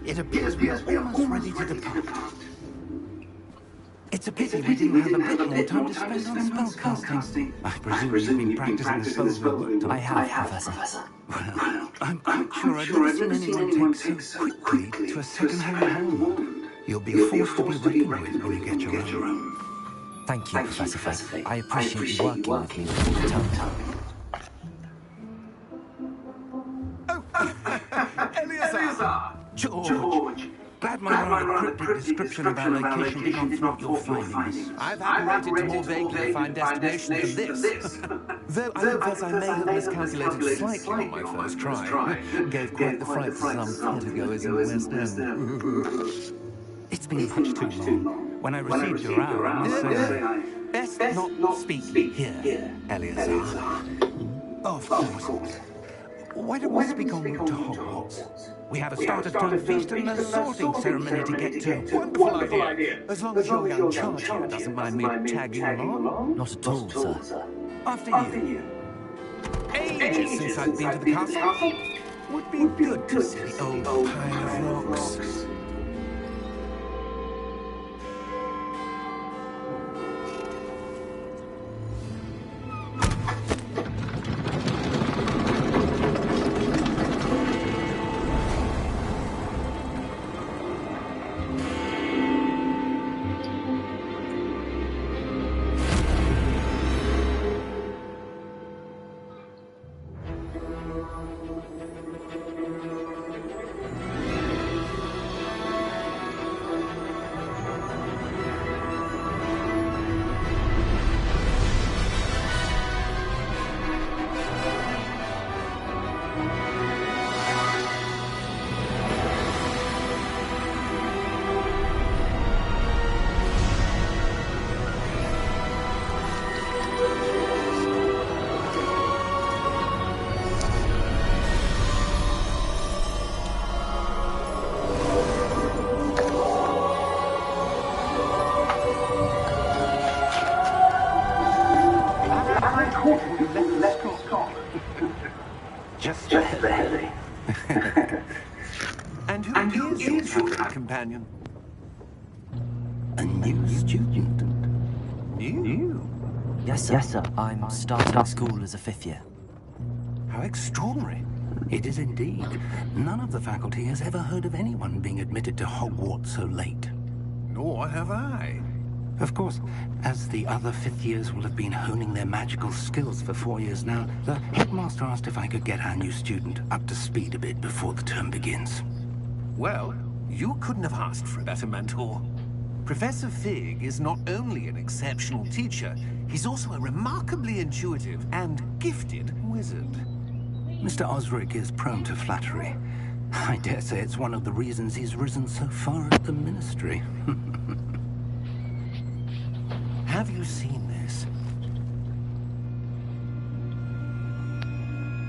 It appears we are almost ready to depart. It's a pity we didn't have a bit more time to spend on spellcasting. I presume you've been practicing the spells we worked on. I have, Professor. Well, I'm quite sure I've never seen anyone take so quickly to a second-hand wand. You'll be a force to be reckoned with when you get your own. Thank you, Professor Fig. I appreciate you working with me all the time. Eleazar! George! Glad my rather cryptic description of our location did not thwart your findings. I've operated to more vaguely defined destination than this. Though I confess I may have miscalculated slightly on my first try. Gave quite the fright for some theatergoers in the West End. It's been much too long. When I received your hour, I must say Best not speak here, Eleazar. Of course. Why don't we speak en route to Hogwarts? We have a start-of-term feast and a sorting ceremony to get to. Wonderful idea. As long as your young charge here doesn't mind me tagging along. Not at all, sir. After you. Ages since I've been to the castle. Would be good to see the old pile of rocks. Just barely. And who is your traveling companion? A new student. New? Yes, sir. I'm starting school as a 5th year. How extraordinary. It is indeed. None of the faculty has ever heard of anyone being admitted to Hogwarts so late. Nor have I. Of course, as the other 5th years will have been honing their magical skills for 4 years now, the headmaster asked if I could get our new student up to speed a bit before the term begins. Well, you couldn't have asked for a better mentor. Professor Fig is not only an exceptional teacher, he's also a remarkably intuitive and gifted wizard. Mr. Osric is prone to flattery. I dare say it's one of the reasons he's risen so far at the ministry. Have you seen this?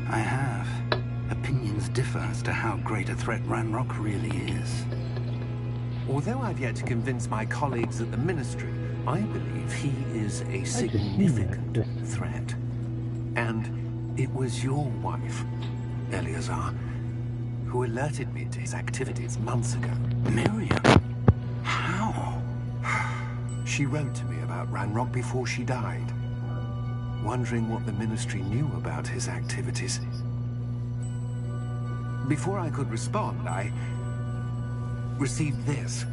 I have. Opinions differ as to how great a threat Ranrock really is. Although I've yet to convince my colleagues at the Ministry, I believe he is a significant threat. And it was your wife, Eleazar, who alerted me to his activities months ago. Miriam? How? She wrote to me about Ranrock before she died, wondering what the Ministry knew about his activities. Before I could respond, I received this.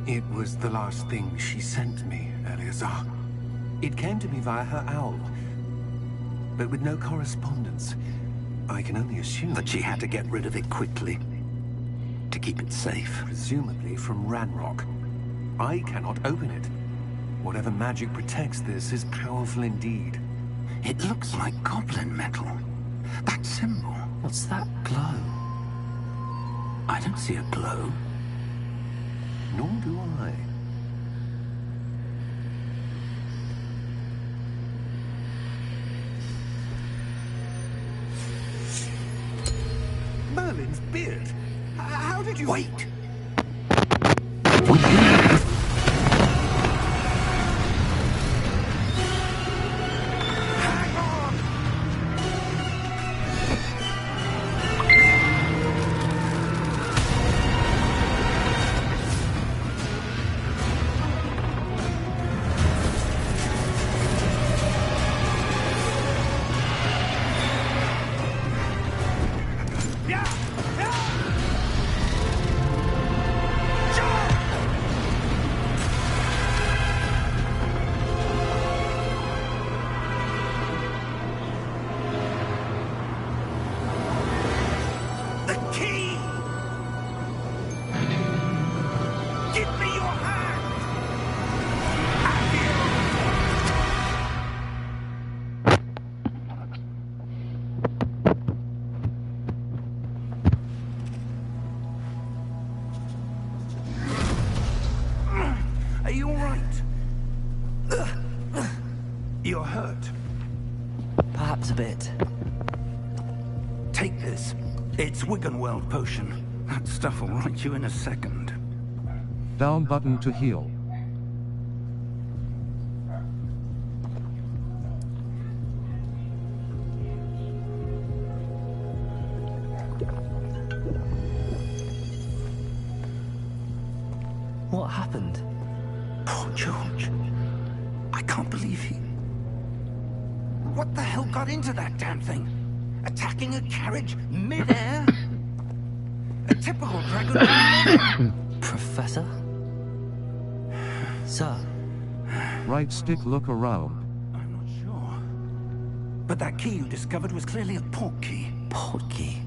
It was the last thing she sent me, Eleazar. It came to me via her owl, but with no correspondence. I can only assume that she had to get rid of it quickly, to keep it safe. Presumably from Ranrock. I cannot open it. Whatever magic protects this is powerful indeed. It looks like goblin metal. That symbol. What's that glow? I don't see a glow. Nor do I. Merlin's beard. How did you... Wait! Perhaps a bit. Take this. It's Wiggenweld potion. That stuff will right you in a second. Down button to heal. What happened? Poor George. I can't believe he... What the hell got into that damn thing? Attacking a carriage mid-air? A typical dragon. Professor? Sir? Right stick, look around. I'm not sure. But that key you discovered was clearly a port key. Port key?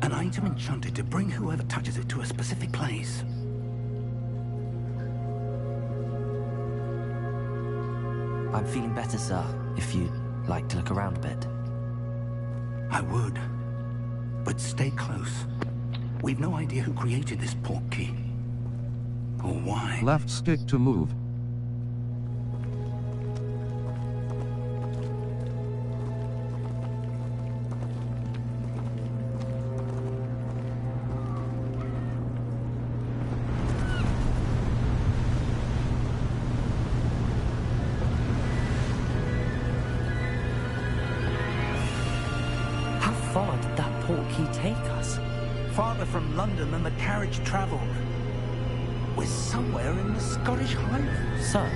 An item enchanted to bring whoever touches it to a specific place. I'm feeling better, sir, if you'd like to look around a bit. I would. But stay close. We've no idea who created this port key. Or why. Left stick to move. How far did that port key take us? Farther from London than the carriage travelled. We're somewhere in the Scottish Highlands. Sir,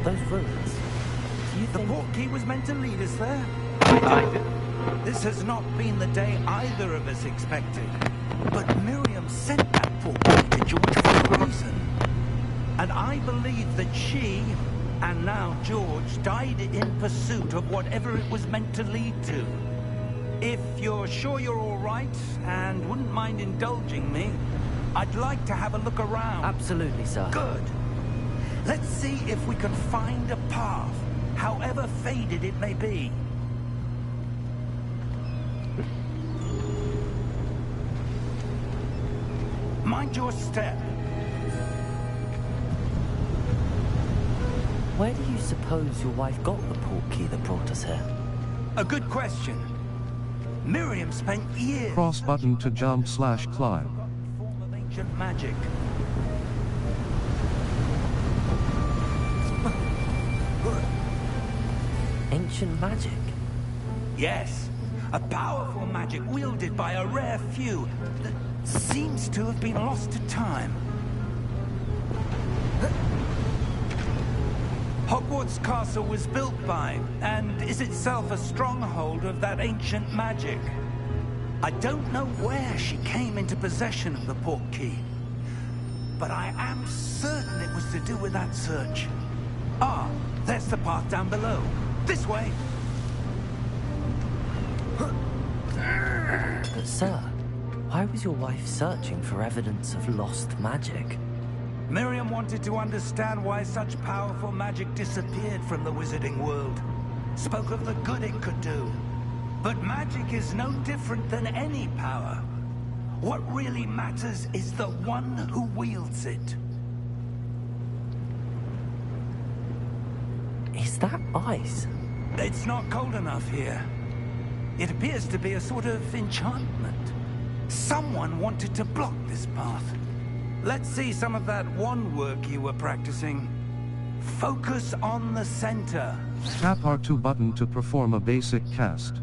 those ruins. Do you The think... port key was meant to lead us there. This has not been the day either of us expected. But Miriam sent that port key to George for a reason. And I believe that she, and now George, died in pursuit of whatever it was meant to lead to. If you're sure you're all right, and wouldn't mind indulging me, I'd like to have a look around. Absolutely, sir. Good. Let's see if we can find a path, however faded it may be. Mind your step. Where do you suppose your wife got the port key that brought us here? A good question. Miriam spent years... Cross button to jump / climb. ...form of ancient magic. Ancient magic? Yes, a powerful magic wielded by a rare few that seems to have been lost to time. Hogwart's castle was built by, and is itself a stronghold of that ancient magic. I don't know where she came into possession of the port key, but I am certain it was to do with that search. Ah, there's the path down below. This way. But sir, why was your wife searching for evidence of lost magic? Miriam wanted to understand why such powerful magic disappeared from the wizarding world. Spoke of the good it could do. But magic is no different than any power. What really matters is the one who wields it. Is that ice? It's not cold enough here. It appears to be a sort of enchantment. Someone wanted to block this path. Let's see some of that wand work you were practicing. Focus on the center. Tap R2 button to perform a basic cast.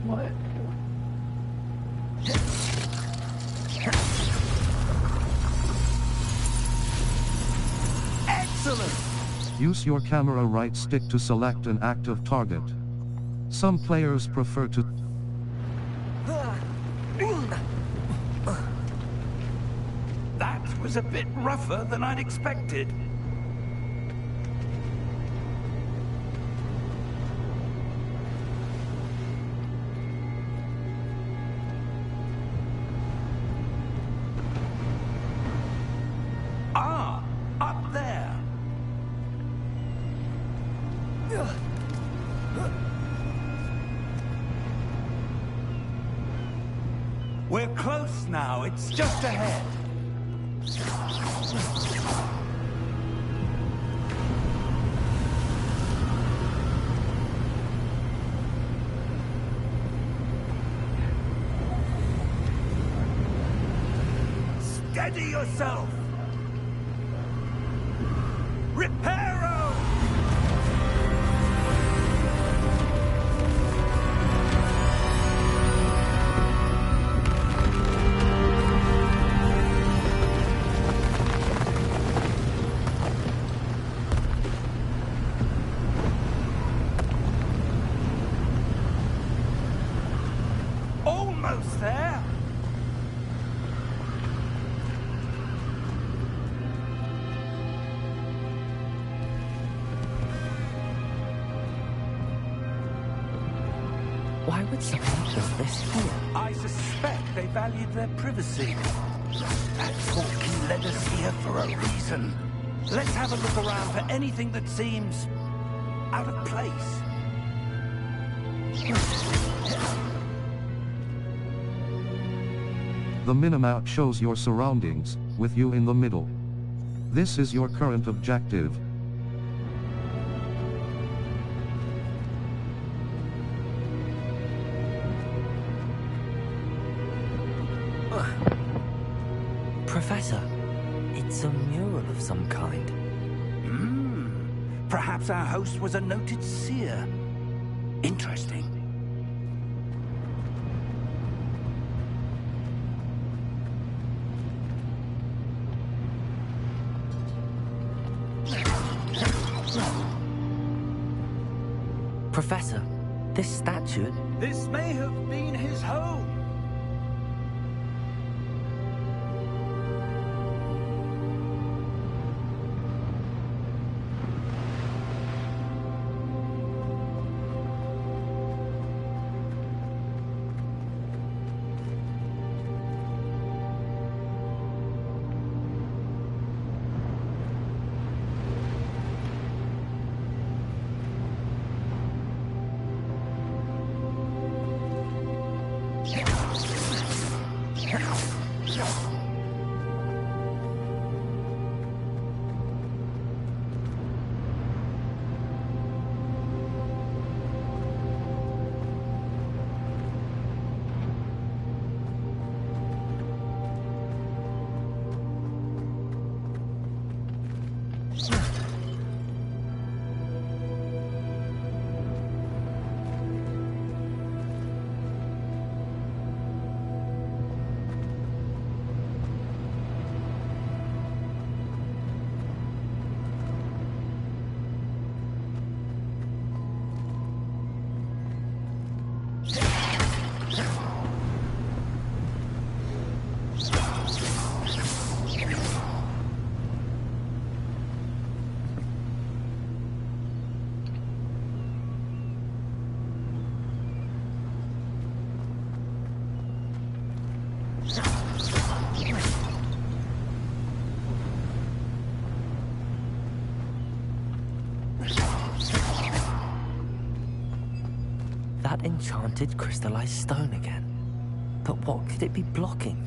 What? Excellent! Use your camera right stick to select an active target. Some players prefer to... That was a bit rougher than I'd expected. Ah, up there. We're close now. It's just ahead. Steady yourself. Reparo! Almost there. Why would someone build this here? I suspect they valued their privacy. That portkey led us here for a reason. Let's have a look around for anything that seems out of place. The minimap shows your surroundings, with you in the middle. This is your current objective. Professor, it's a mural of some kind. Perhaps our host was a noted seer. Interesting. Professor, this statue... This may have been his home. That enchanted crystallized stone again. But what could it be blocking?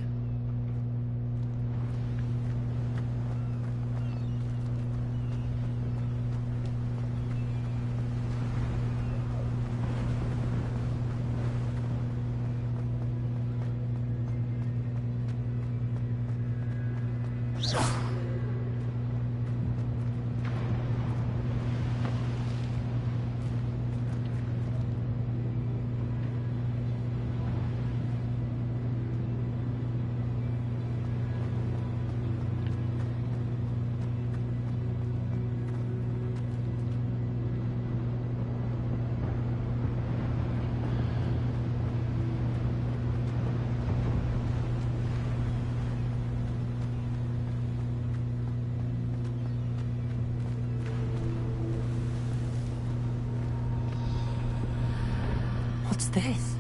What's this?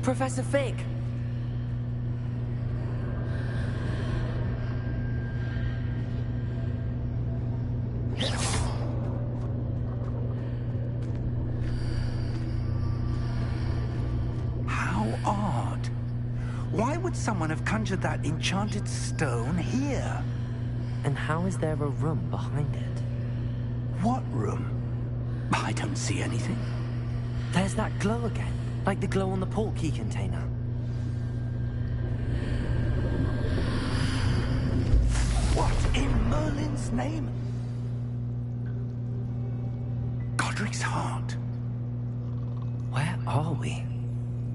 Professor Fig! How odd. Why would someone have conjured that enchanted stone here? And how is there a room behind it? What room? I don't see anything. There's that glow again, like the glow on the portkey container. What in Merlin's name? Godric's heart. Where are we?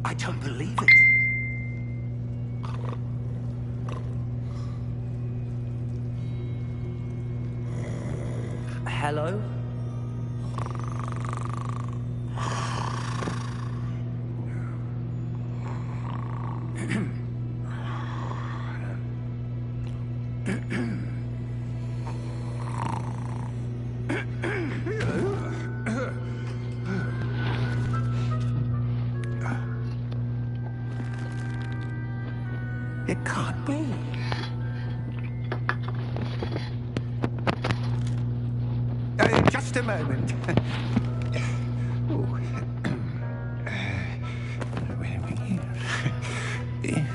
I don't believe it. Hello? It can't be. Just a moment. Oh. Where are we here?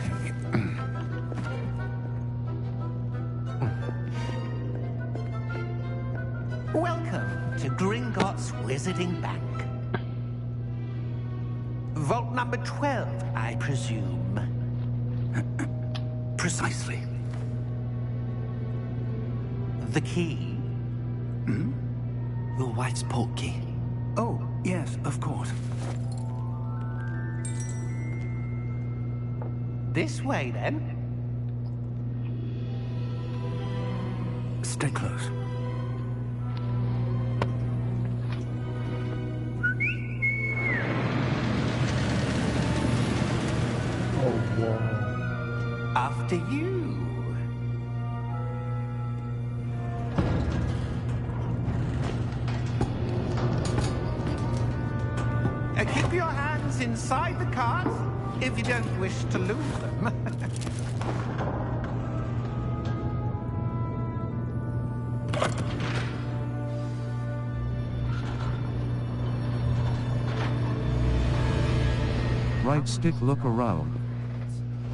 Welcome to Gringotts Wizarding Bank. Vault number 12, I presume. Precisely. The key? Hmm? Your wife's portkey. Oh, yes, of course. This way, then. Stay close. After you. Keep your hands inside the cart if you don't wish to lose them. Right stick, look around.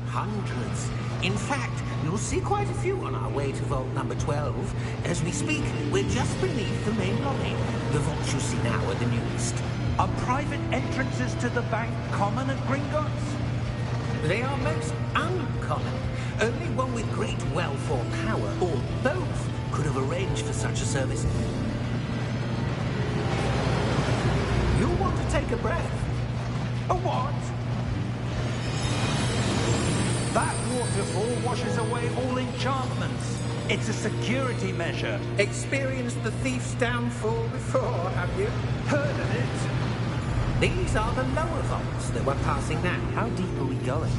Hundreds. In fact, you'll see quite a few on our way to vault number 12. As we speak, we're just beneath the main lobby. The vaults you see now are the newest. Are private entrances to the bank common at Gringotts? They are most uncommon. Only one with great wealth or power, or both, could have arranged for such a service. You'll want to take a breath. A what? That waterfall washes away all enchantments. It's a security measure. Experienced the thief's downfall before, have you? Heard of it? These are the lower vaults that we're passing now. How deep are we going?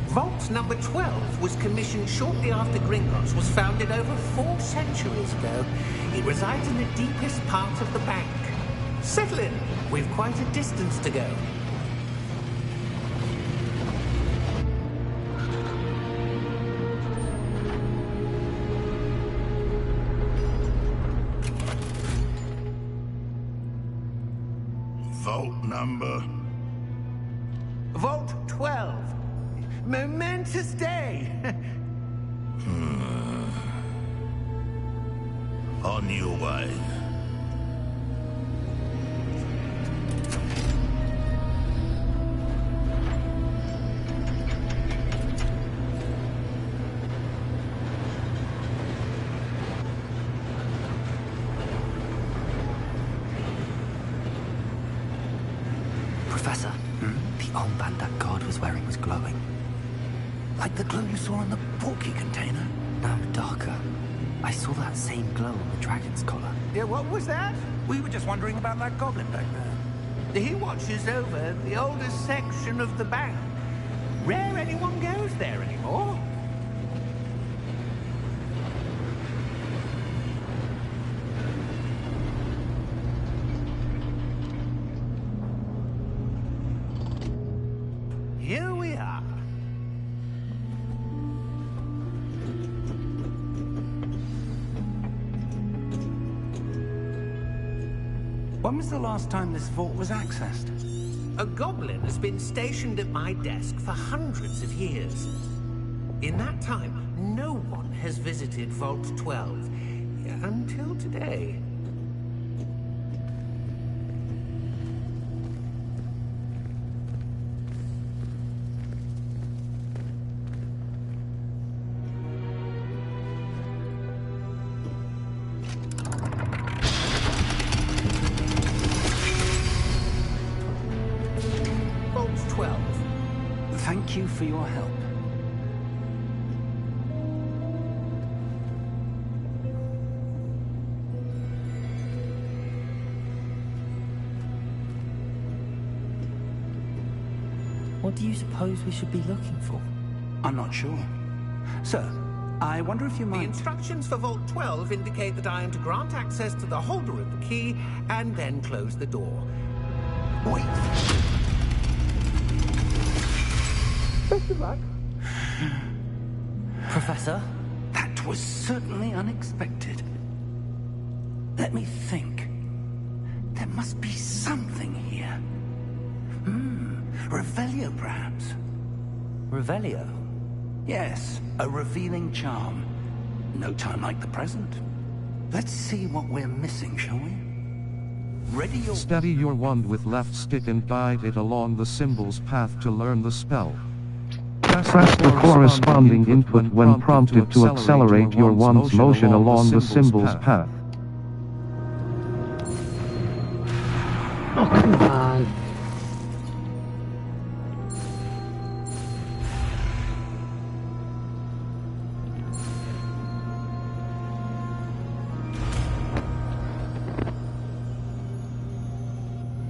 Vault number 12 was commissioned shortly after Gringotts was founded over 4 centuries ago. It resides in the deepest part of the bank. Settle in. We've quite a distance to go. Vault number? Vault 12. Momentous day. On your way. Professor, the armband that guard was wearing was glowing. Like the glow you saw on the portkey container? No, darker. I saw that same glow on the dragon's collar. Yeah, what was that? We were just wondering about that goblin back there. He watches over the oldest section of the bank. Rare anyone goes there anymore. When was the last time this vault was accessed? A goblin has been stationed at my desk for hundreds of years. In that time, no one has visited Vault 12 until today. Vault 12. Thank you for your help. What do you suppose we should be looking for? I'm not sure. Sir, I wonder if you The might... instructions for Vault 12 indicate that I am to grant access to the holder of the key and then close the door. Wait. Best of luck. Professor? That was certainly unexpected. Let me think. There must be something here. Revelio, perhaps? Revelio? Yes, a revealing charm. No time like the present. Let's see what we're missing, shall we? Ready your... Steady your wand with left stick and guide it along the symbol's path to learn the spell. Press the corresponding input when prompted to accelerate your wand's motion along the symbol's path. Oh, come on.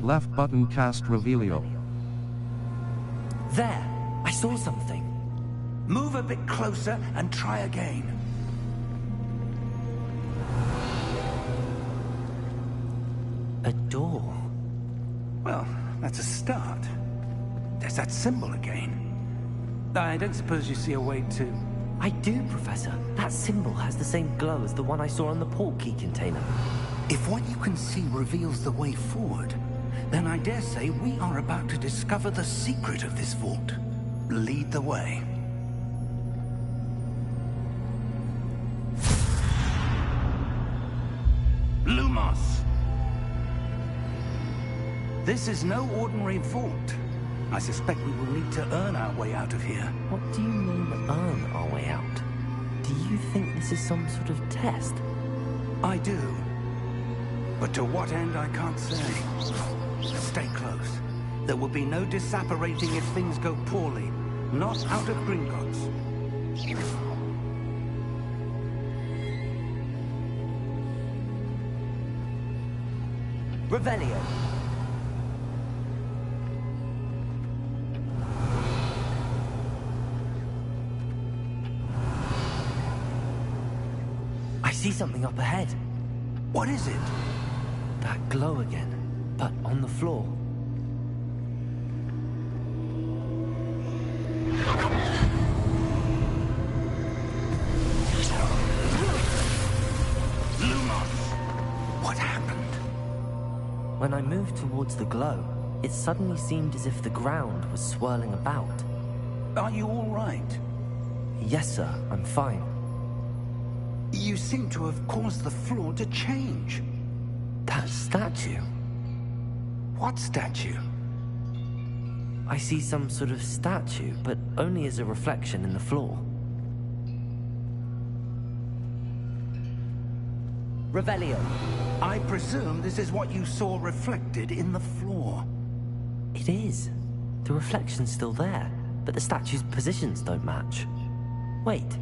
Left button cast Revelio. There! I saw something. Move a bit closer and try again. A door. Well, that's a start. There's that symbol again. I don't suppose you see a way to... I do, Professor. That symbol has the same glow as the one I saw on the port key container. If what you can see reveals the way forward, then I dare say we are about to discover the secret of this vault. Lead the way. Lumos! This is no ordinary vault. I suspect we will need to earn our way out of here. What do you mean, earn our way out? Do you think this is some sort of test? I do. But to what end, I can't say. Stay close. There will be no disapparating if things go poorly. Not out of Gringotts. Revelio. I see something up ahead. What is it? That glow again, but on the floor. What happened? When I moved towards the glow, it suddenly seemed as if the ground was swirling about. Are you all right? Yes, sir, I'm fine. You seem to have caused the floor to change. That statue? What statue? I see some sort of statue, but only as a reflection in the floor. Revelio. I presume this is what you saw reflected in the floor. It is. The reflection's still there, but the statue's positions don't match. Wait.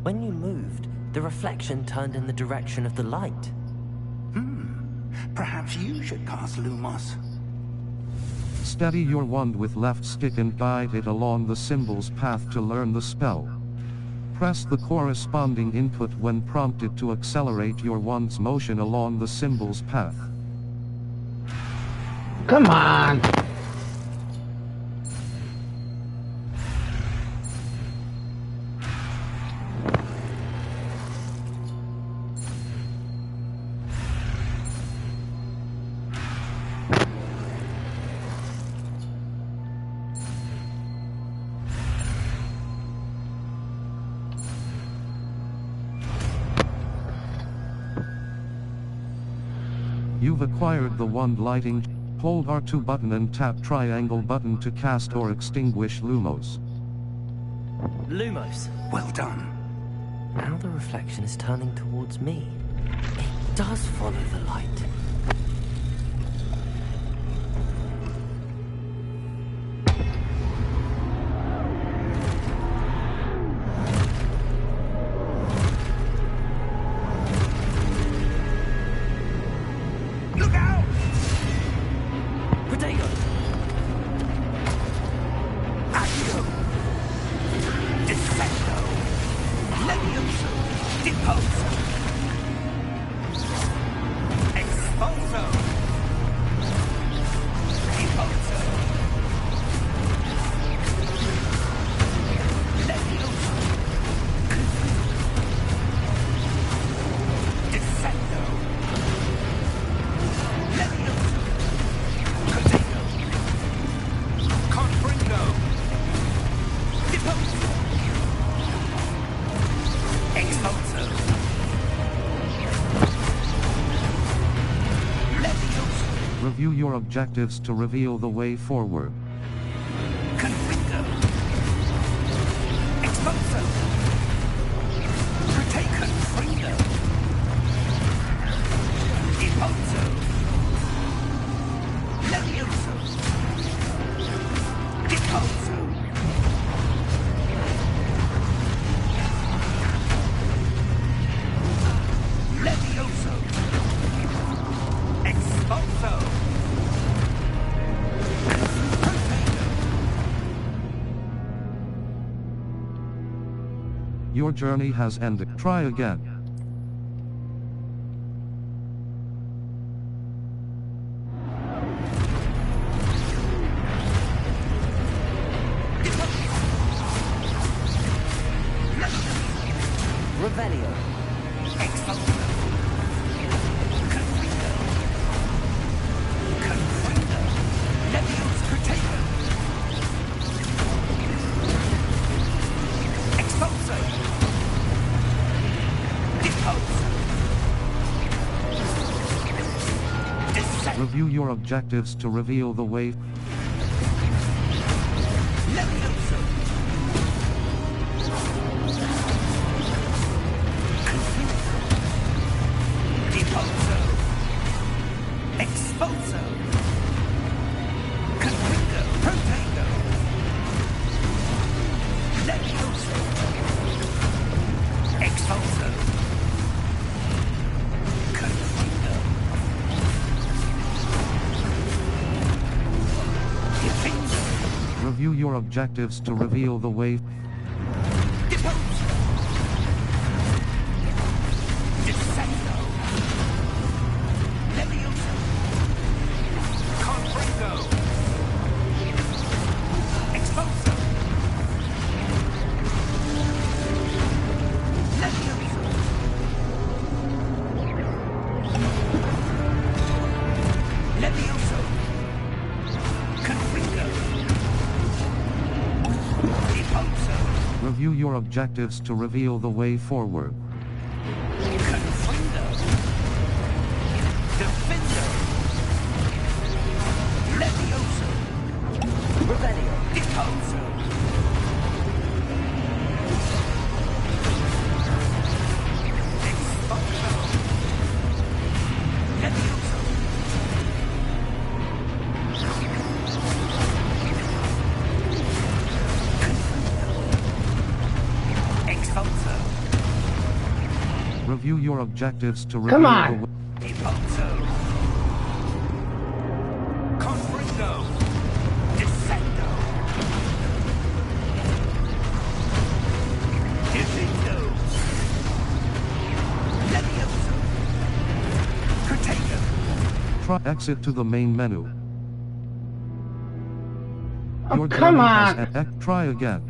When you moved, the reflection turned in the direction of the light. Perhaps you should cast Lumos. Steady your wand with left stick and guide it along the symbol's path to learn the spell. Press the corresponding input when prompted to accelerate your wand's motion along the symbol's path. Come on. You've acquired the wand lighting. Hold R2 button and tap triangle button to cast or extinguish Lumos. Lumos. Well done. Now the reflection is turning towards me. It does follow the light. Look out! Potato! Accio! Descendo! Levioso! Deposo! Expulso! Deposo! Levioso! Descendo! Levioso! Potato! Confringo! Deposo! Expulso! Levioso! Review your objectives to reveal the way forward. Confringo! Expulso! Protect Confringo! Deposo! Levioso! Deposo! Levioso! Expulso! Your journey has ended. Try again. Revelio. Expulso! Confringo! Confringo! Levioso! Potato! Expulso! Deposo! Descend! Review your objectives to reveal the way. Levioso! Deposo! Expulso! Confringo! Potato! Levioso! Expulso! Confringo! Defenso! Review your objectives to reveal the way. Deposo! Descendo! Levioso! Confringo! Expulso! Levioso! Levioso! Confringo! Deposo! Review your objectives to reveal the way forward. Confringo! Defendo! Levioso! Revelio. Deposo! Expulso! Levioso! Expulso! Review your objectives to reveal Come the on. way. Deposo! Confringo! Descendo! Defendo! Levioso! Potato! Try exit to the main menu. Oh, Your come journey has on. Try again.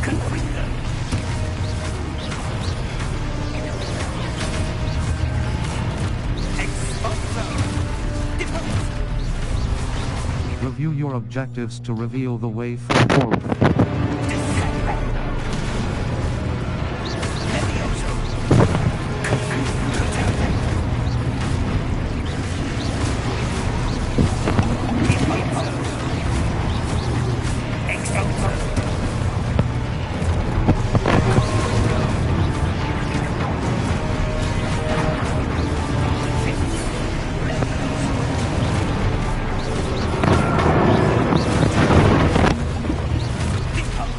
Confringo! your objectives to reveal the way forward.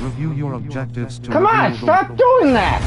Review your objectives to Come on, reveal the stop doing that!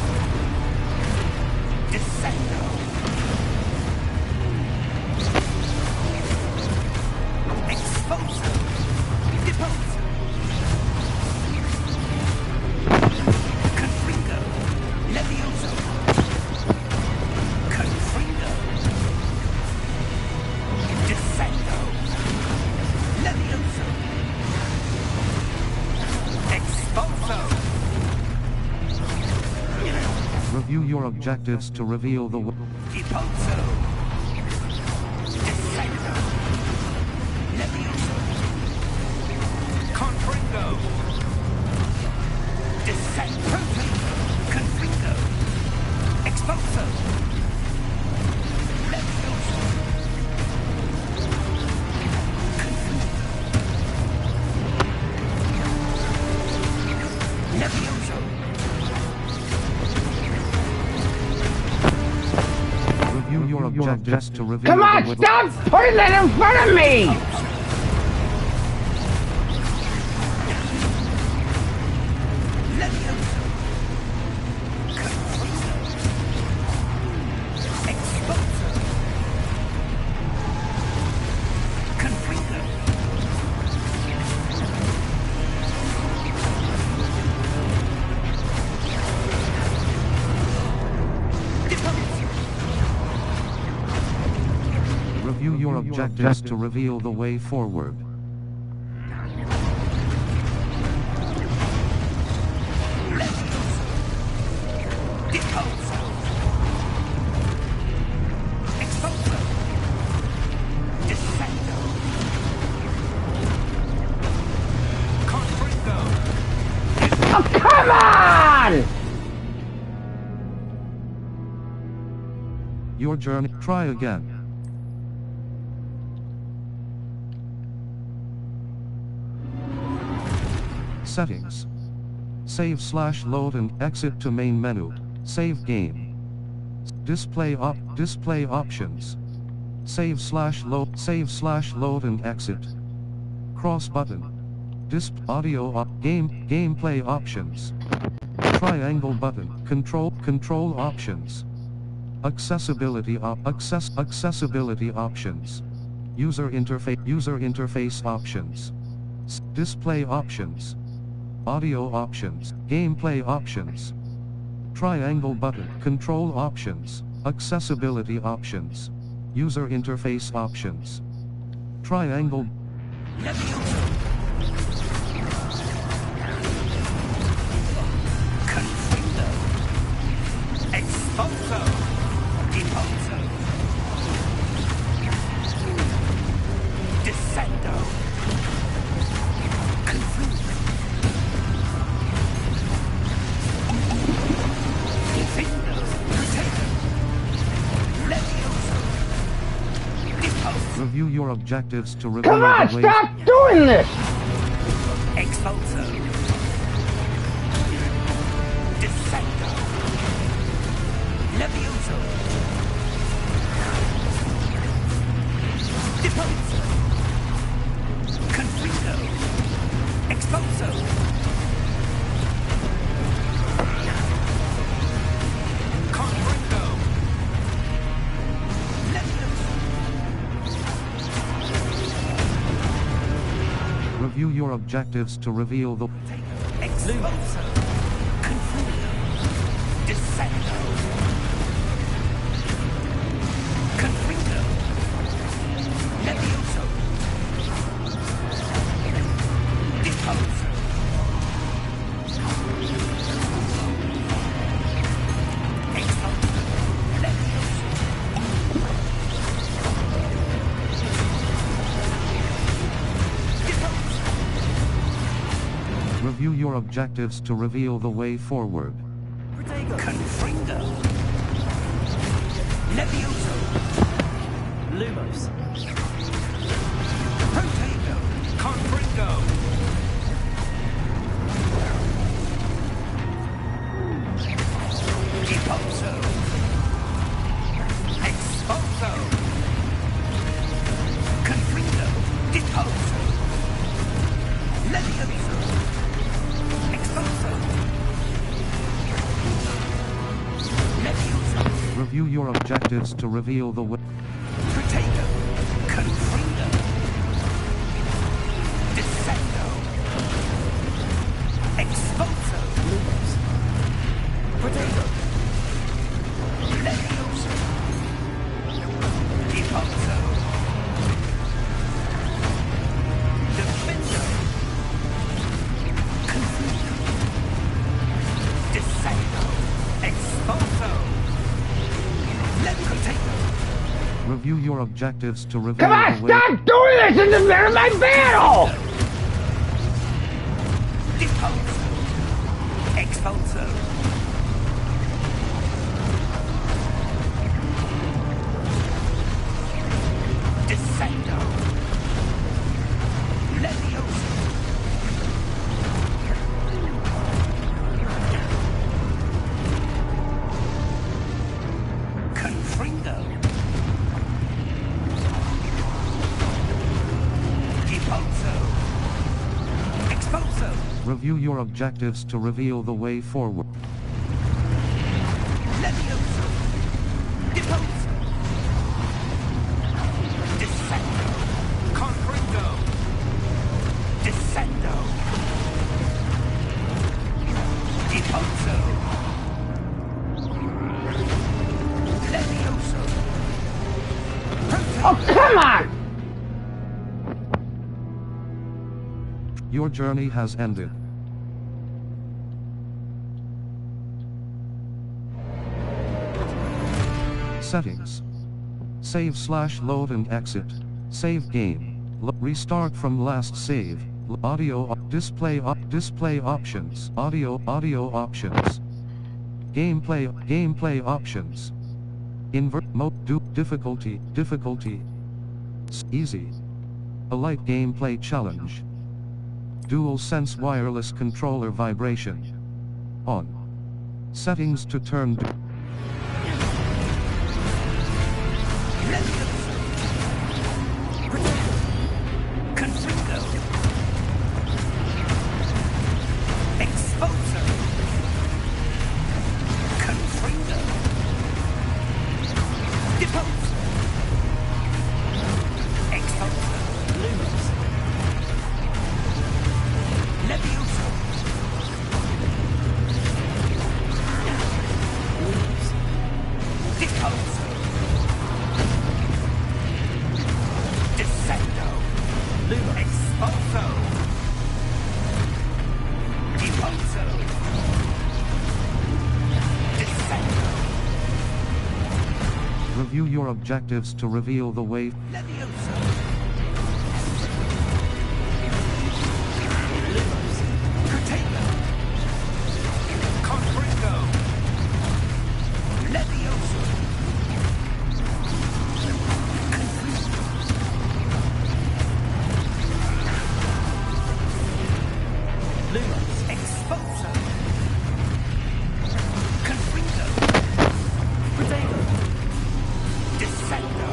Review your objectives to reveal the Review your objectives to reveal Come on, the stop putting that in front of me! Review your objectives to reveal the way forward. Oh, come on! Your journey. Try again. Settings. Save/load and exit to main menu. Save game. Display options. Save/load and exit. Cross button. Audio gameplay options. Triangle button. Control options. Accessibility options. User interface options. Display options. Audio options. Gameplay options. Triangle button. Control options. Accessibility options. User interface options. Triangle. Review your objectives to reveal Come on, the way. stop doing this! Review your objectives to reveal the. your objectives to reveal the way forward. Confringo. Levioso. Lumos. Protego. Confringo. Deposo. Exposo. Confringo. Deposo. Levioso. Exposo. Levioso. Review your objectives to reveal the way. Protego. Confringo. Descendo. Exposo. Lumos. Protego. Levioso. Deposo. Defendo. Confringo. Descendo. Exposo. Protego. Review your objectives to reveal Come on, the way. stop doing this in the middle of my battle! Deposo. Expulso. Descendo. Levioso. Confringo. Deposo. Expulso. Review your objectives to reveal the way forward. Levioso. Deposo. Descendo. Confringo. Descendo. Deposo. Levioso. Oh, come on! Your journey has ended. Settings. Save/load and exit. Save game. Restart from last save. Audio display options. Audio options. Gameplay options. Invert mode difficulty. Easy. A light gameplay challenge. Dual sense wireless controller vibration. On. Settings to turn. Confringo. Exposo. Confringo. Deposo. Exposo. Lumos. Levioso. Lumos. Deposo. Descendo. Lumos. Exposo. Deposo. Descendo. Review your objectives to reveal the way. Levioso. Lumos. Protego. Confringo. Levioso. Confringo. Lumos. Exposo. Confringo. Protego. Descendo.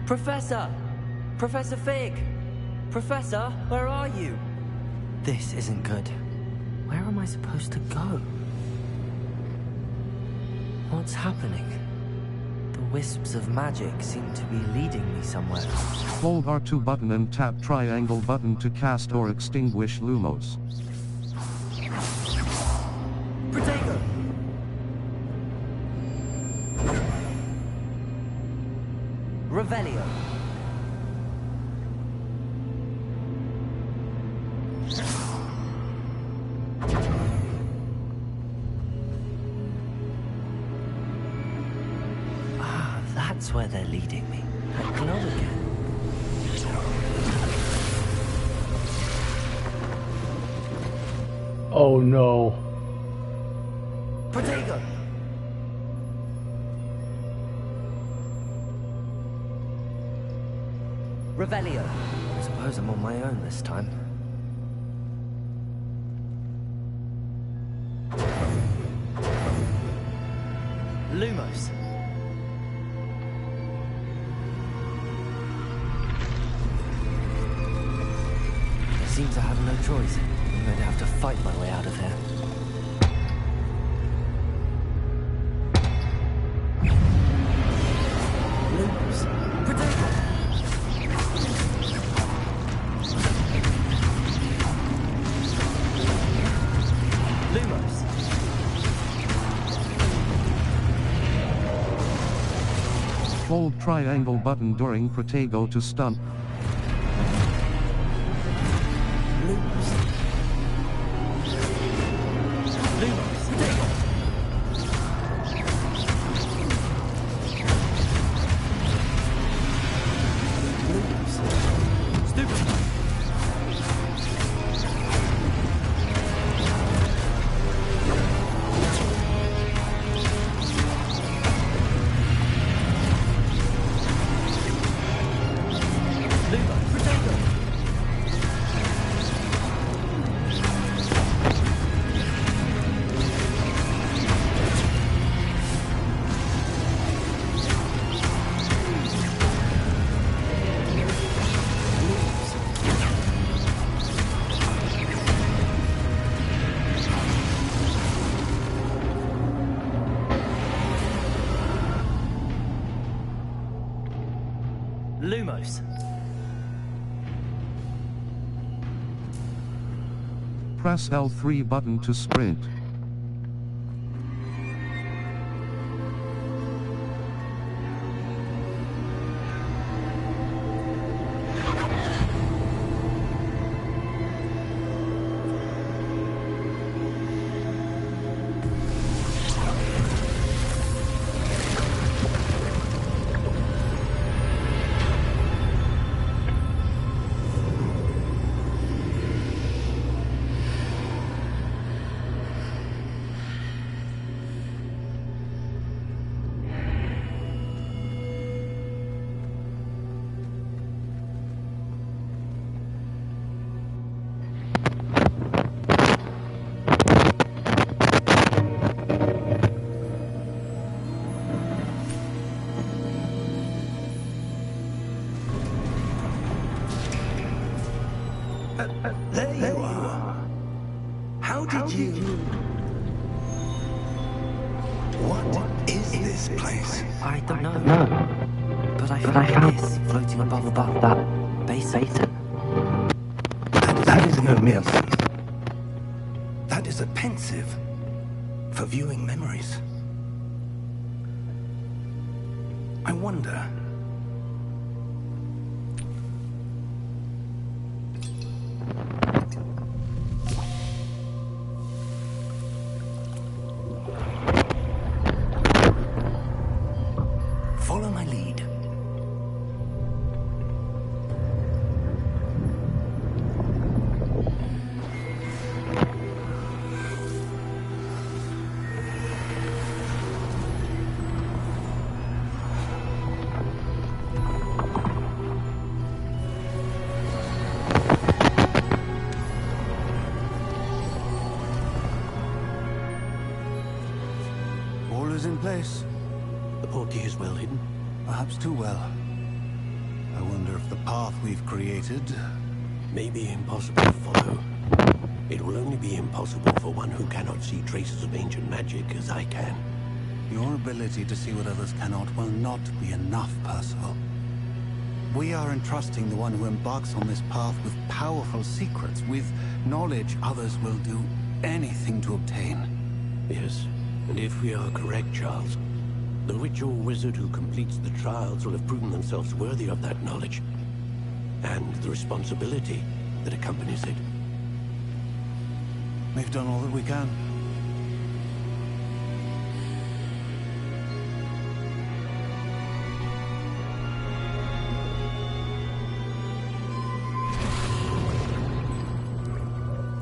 Professor! Professor Fig! Professor, where are you? This isn't good. Where am I supposed to go? What's happening? The wisps of magic seem to be leading me somewhere. Hold R2 button and tap triangle button to cast or extinguish Lumos. Protego! Revelio. That's where they're leading me. That glow again. Oh no. Protego! Revelio. I suppose I'm on my own this time. Lumos. Seems I have no choice. I'm going to have to fight my way out of here. Lumos. Protego! Lumos. Hold triangle button during Protego to stun. Lumos. Lumos. Protego! Lumos. Stupid. Lumos. Protego! Lumos. Press L3 button to sprint. There you are. How did you... What is this place? I don't know. But I found this floating above that basin. That is no mere thing. That is a pensive for viewing memories. I wonder... Follow my lead. All is in place. The portkey is well hidden. Perhaps too well. I wonder if the path we've created may be impossible to follow. It will only be impossible for one who cannot see traces of ancient magic as I can. Your ability to see what others cannot will not be enough, Percival. We are entrusting the one who embarks on this path with powerful secrets, with knowledge others will do anything to obtain. Yes, and if we are correct, Charles, the witch or wizard who completes the trials will have proven themselves worthy of that knowledge, and the responsibility that accompanies it. We've done all that we can.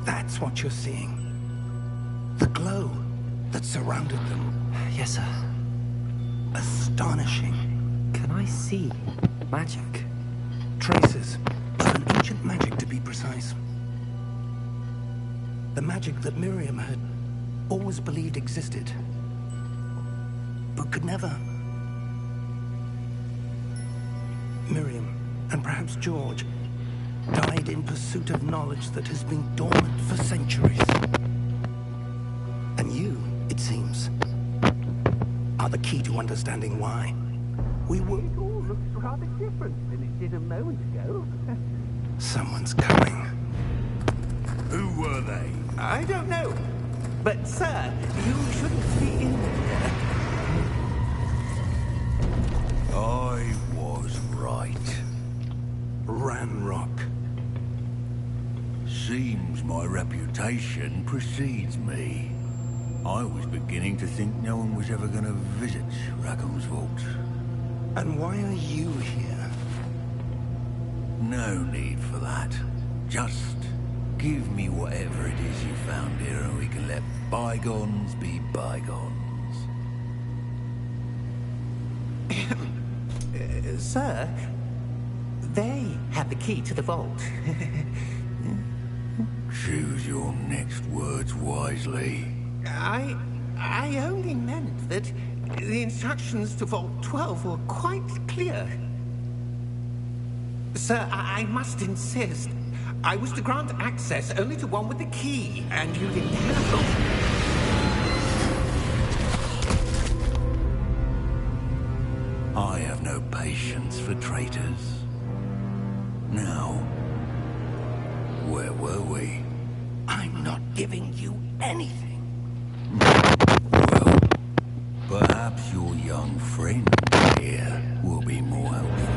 That's what you're seeing. The glow that surrounded them. Yes, sir. Astonishing. Can I see magic? Traces of an ancient magic, to be precise. The magic that Miriam had always believed existed, but could never. Miriam, and perhaps George, died in pursuit of knowledge that has been dormant for centuries. And you, it seems, are the key to understanding why. We were... It all looks rather different than it did a moment ago. Someone's coming. Who were they? I don't know. But, sir, you shouldn't be in here. I was right. Ranrock. Seems my reputation precedes me. I was beginning to think no one was ever going to visit Rackham's vault. And why are you here? No need for that. Just give me whatever it is you found here and we can let bygones be bygones. Sir, they have the key to the vault. Choose your next words wisely. I only meant that the instructions to Vault 12 were quite clear. Sir, I must insist. I was to grant access only to one with the key, and you didn't have them. I have no patience for traitors. Now, where were we? I'm not giving you anything. Well, perhaps your young friend here will be more helpful.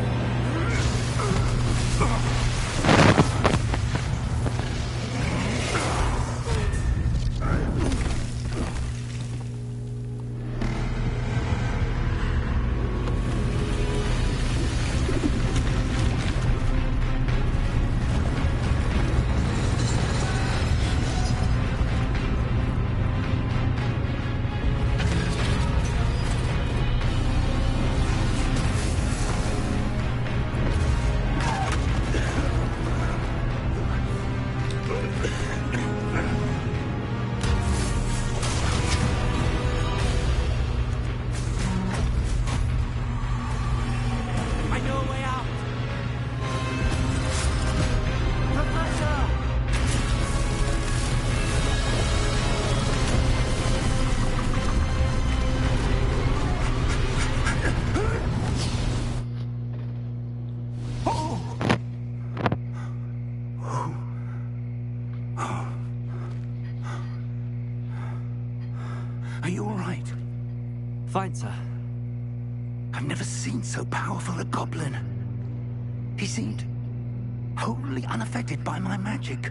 Are you all right? Fine, sir. I've never seen so powerful a goblin. He seemed wholly unaffected by my magic.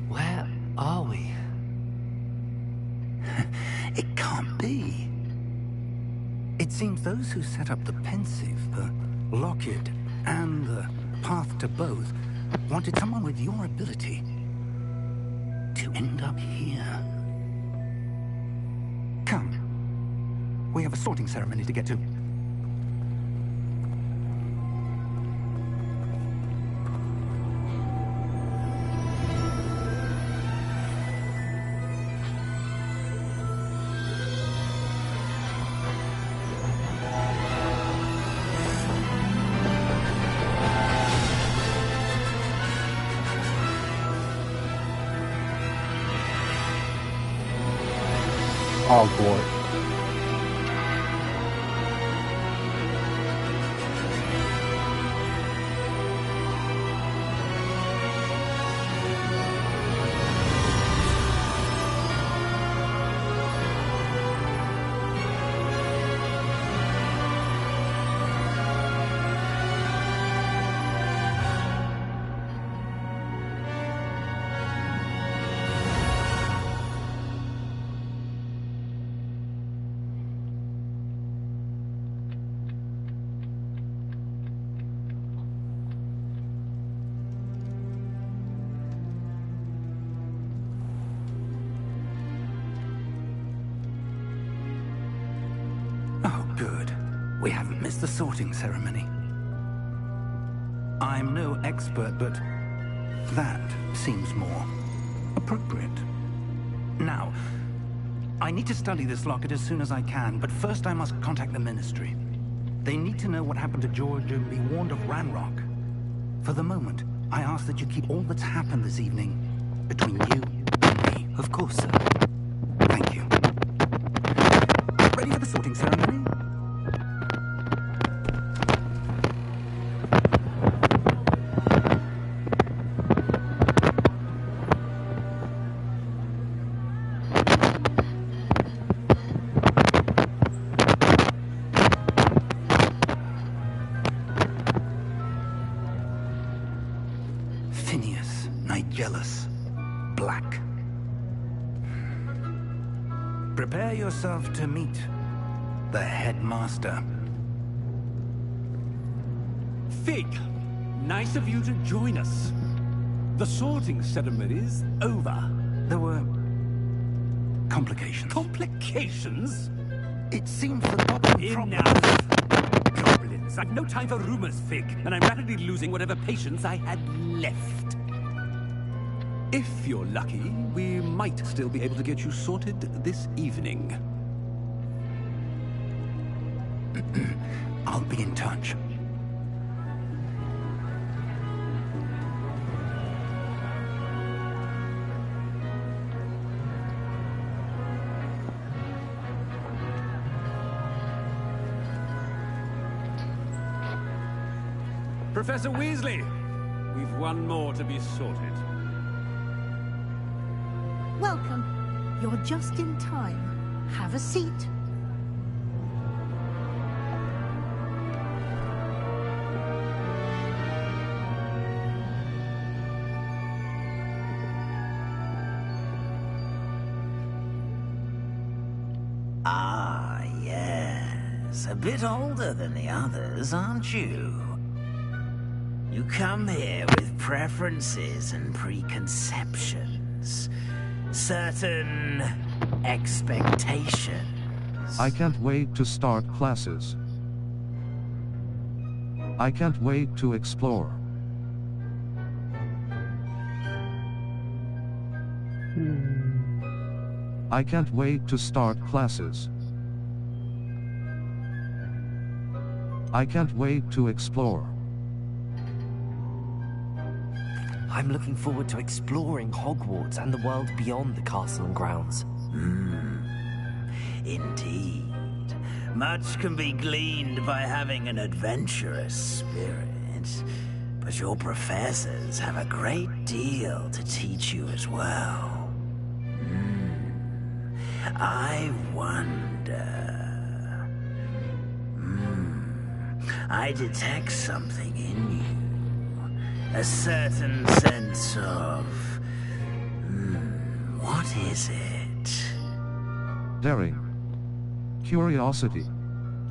Where are we? It can't be. It seems those who set up the Pensive, the Lockett, and the Path to Both wanted someone with your ability to end up here. Come. We have a sorting ceremony to get to. Hogwart. Oh, good. We haven't missed the sorting ceremony. I'm no expert, but that seems more appropriate. Now, I need to study this locket as soon as I can, but first I must contact the Ministry. They need to know what happened to George and be warned of Ranrock. For the moment, I ask that you keep all that's happened this evening between you and me. Of course, sir. Thank you. Ready for the sorting ceremony? Phineas, Nigellus, Black. Prepare yourself to meet the headmaster. Fig, nice of you to join us. The sorting ceremony's over. There were complications. Complications? It seems the goblin Enough! Goblins! I've no time for rumors, Fig, and I'm rapidly losing whatever patience I had left. If you're lucky, we might still be able to get you sorted this evening. I'll be in touch. Professor Weasley, we've one more to be sorted. Welcome. You're just in time. Have a seat. Ah, yes. A bit older than the others, aren't you? You come here with preferences and preconceptions. Certain expectations. I can't wait to start classes. I can't wait to explore. I can't wait to start classes. I can't wait to explore. I'm looking forward to exploring Hogwarts and the world beyond the castle and grounds. Indeed. Much can be gleaned by having an adventurous spirit. But your professors have a great deal to teach you as well. I wonder... I detect something in you. A certain sense of... what is it? Daring. Curiosity.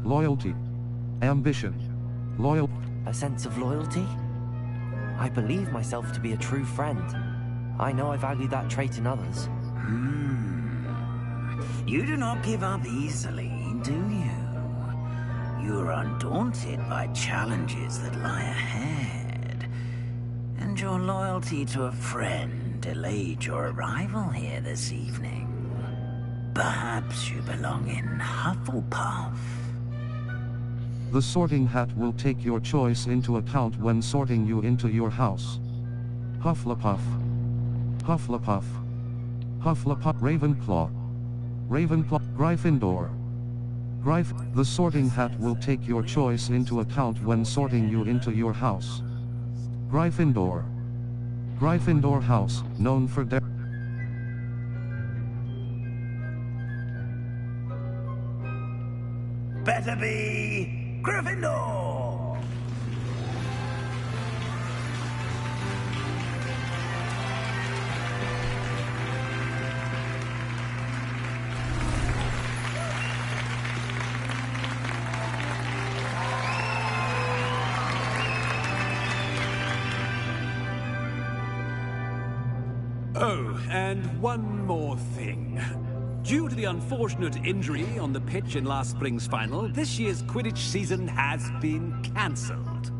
Loyalty. Ambition. A sense of loyalty? I believe myself to be a true friend. I know I value that trait in others. You do not give up easily, do you? You are undaunted by challenges that lie ahead. And your loyalty to a friend delayed your arrival here this evening. Perhaps you belong in Hufflepuff. The sorting hat will take your choice into account when sorting you into your house. Hufflepuff. Hufflepuff. Hufflepuff Ravenclaw. Ravenclaw, Gryffindor. The sorting hat will take your choice into account when sorting you into your house. Gryffindor. Gryffindor House, known for their... Better be Gryffindor! Oh, and one more thing. Due to the unfortunate injury on the pitch in last spring's final, this year's Quidditch season has been cancelled.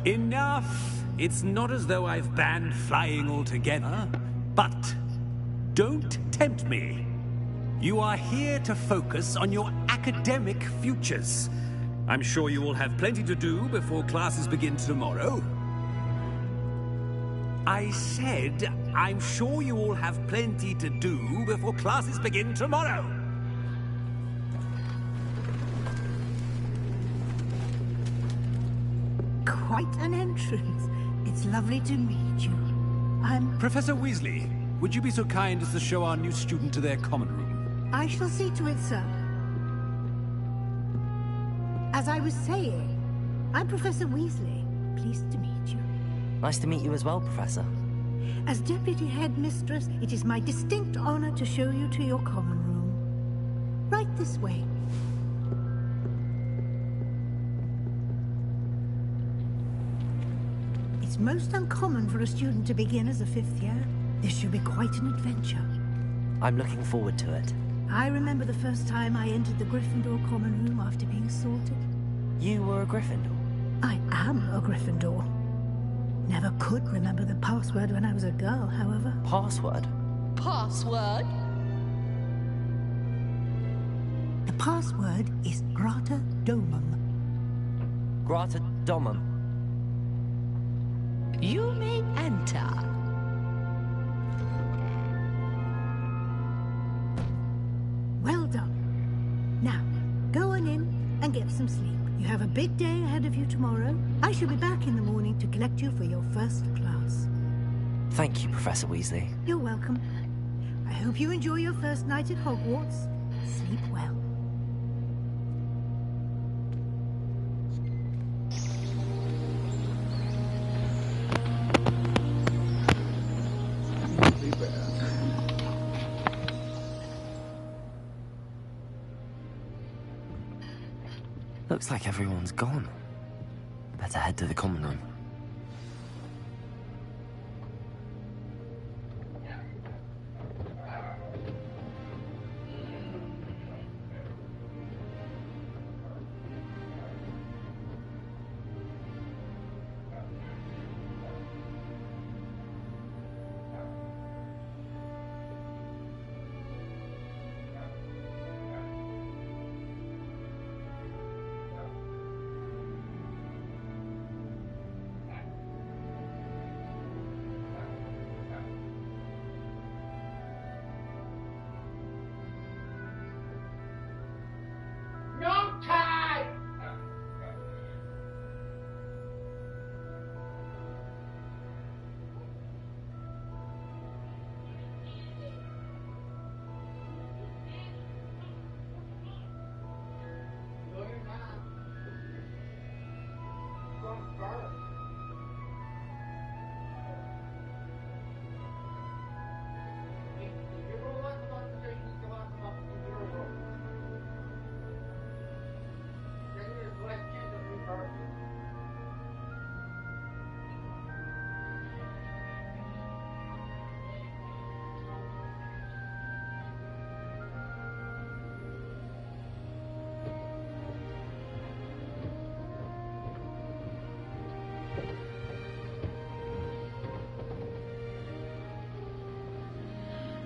Enough! It's not as though I've banned flying altogether, but don't tempt me. You are here to focus on your academic futures. I'm sure you will have plenty to do before classes begin tomorrow. I said, I'm sure you all have plenty to do before classes begin tomorrow. Quite an entrance. It's lovely to meet you. I'm... Professor Weasley, would you be so kind as to show our new student to their common room? I shall see to it, sir. As I was saying, I'm Professor Weasley. Pleased to meet you. Nice to meet you as well, Professor. As Deputy Headmistress, it is my distinct honor to show you to your common room. Right this way. It's most uncommon for a student to begin as a 5th year. This should be quite an adventure. I'm looking forward to it. I remember the first time I entered the Gryffindor common room after being sorted. You were a Gryffindor? I am a Gryffindor. Never could remember the password when I was a girl, however. Password? Password? The password is Grata Domum. Grata Domum. You may enter. Well done. Now, go on in and get some sleep. You have a big day ahead of you tomorrow. I shall be back in the morning to collect you for your first class. Thank you, Professor Weasley. You're welcome. I hope you enjoy your first night at Hogwarts. Sleep well. Looks like everyone's gone. Better head to the common room.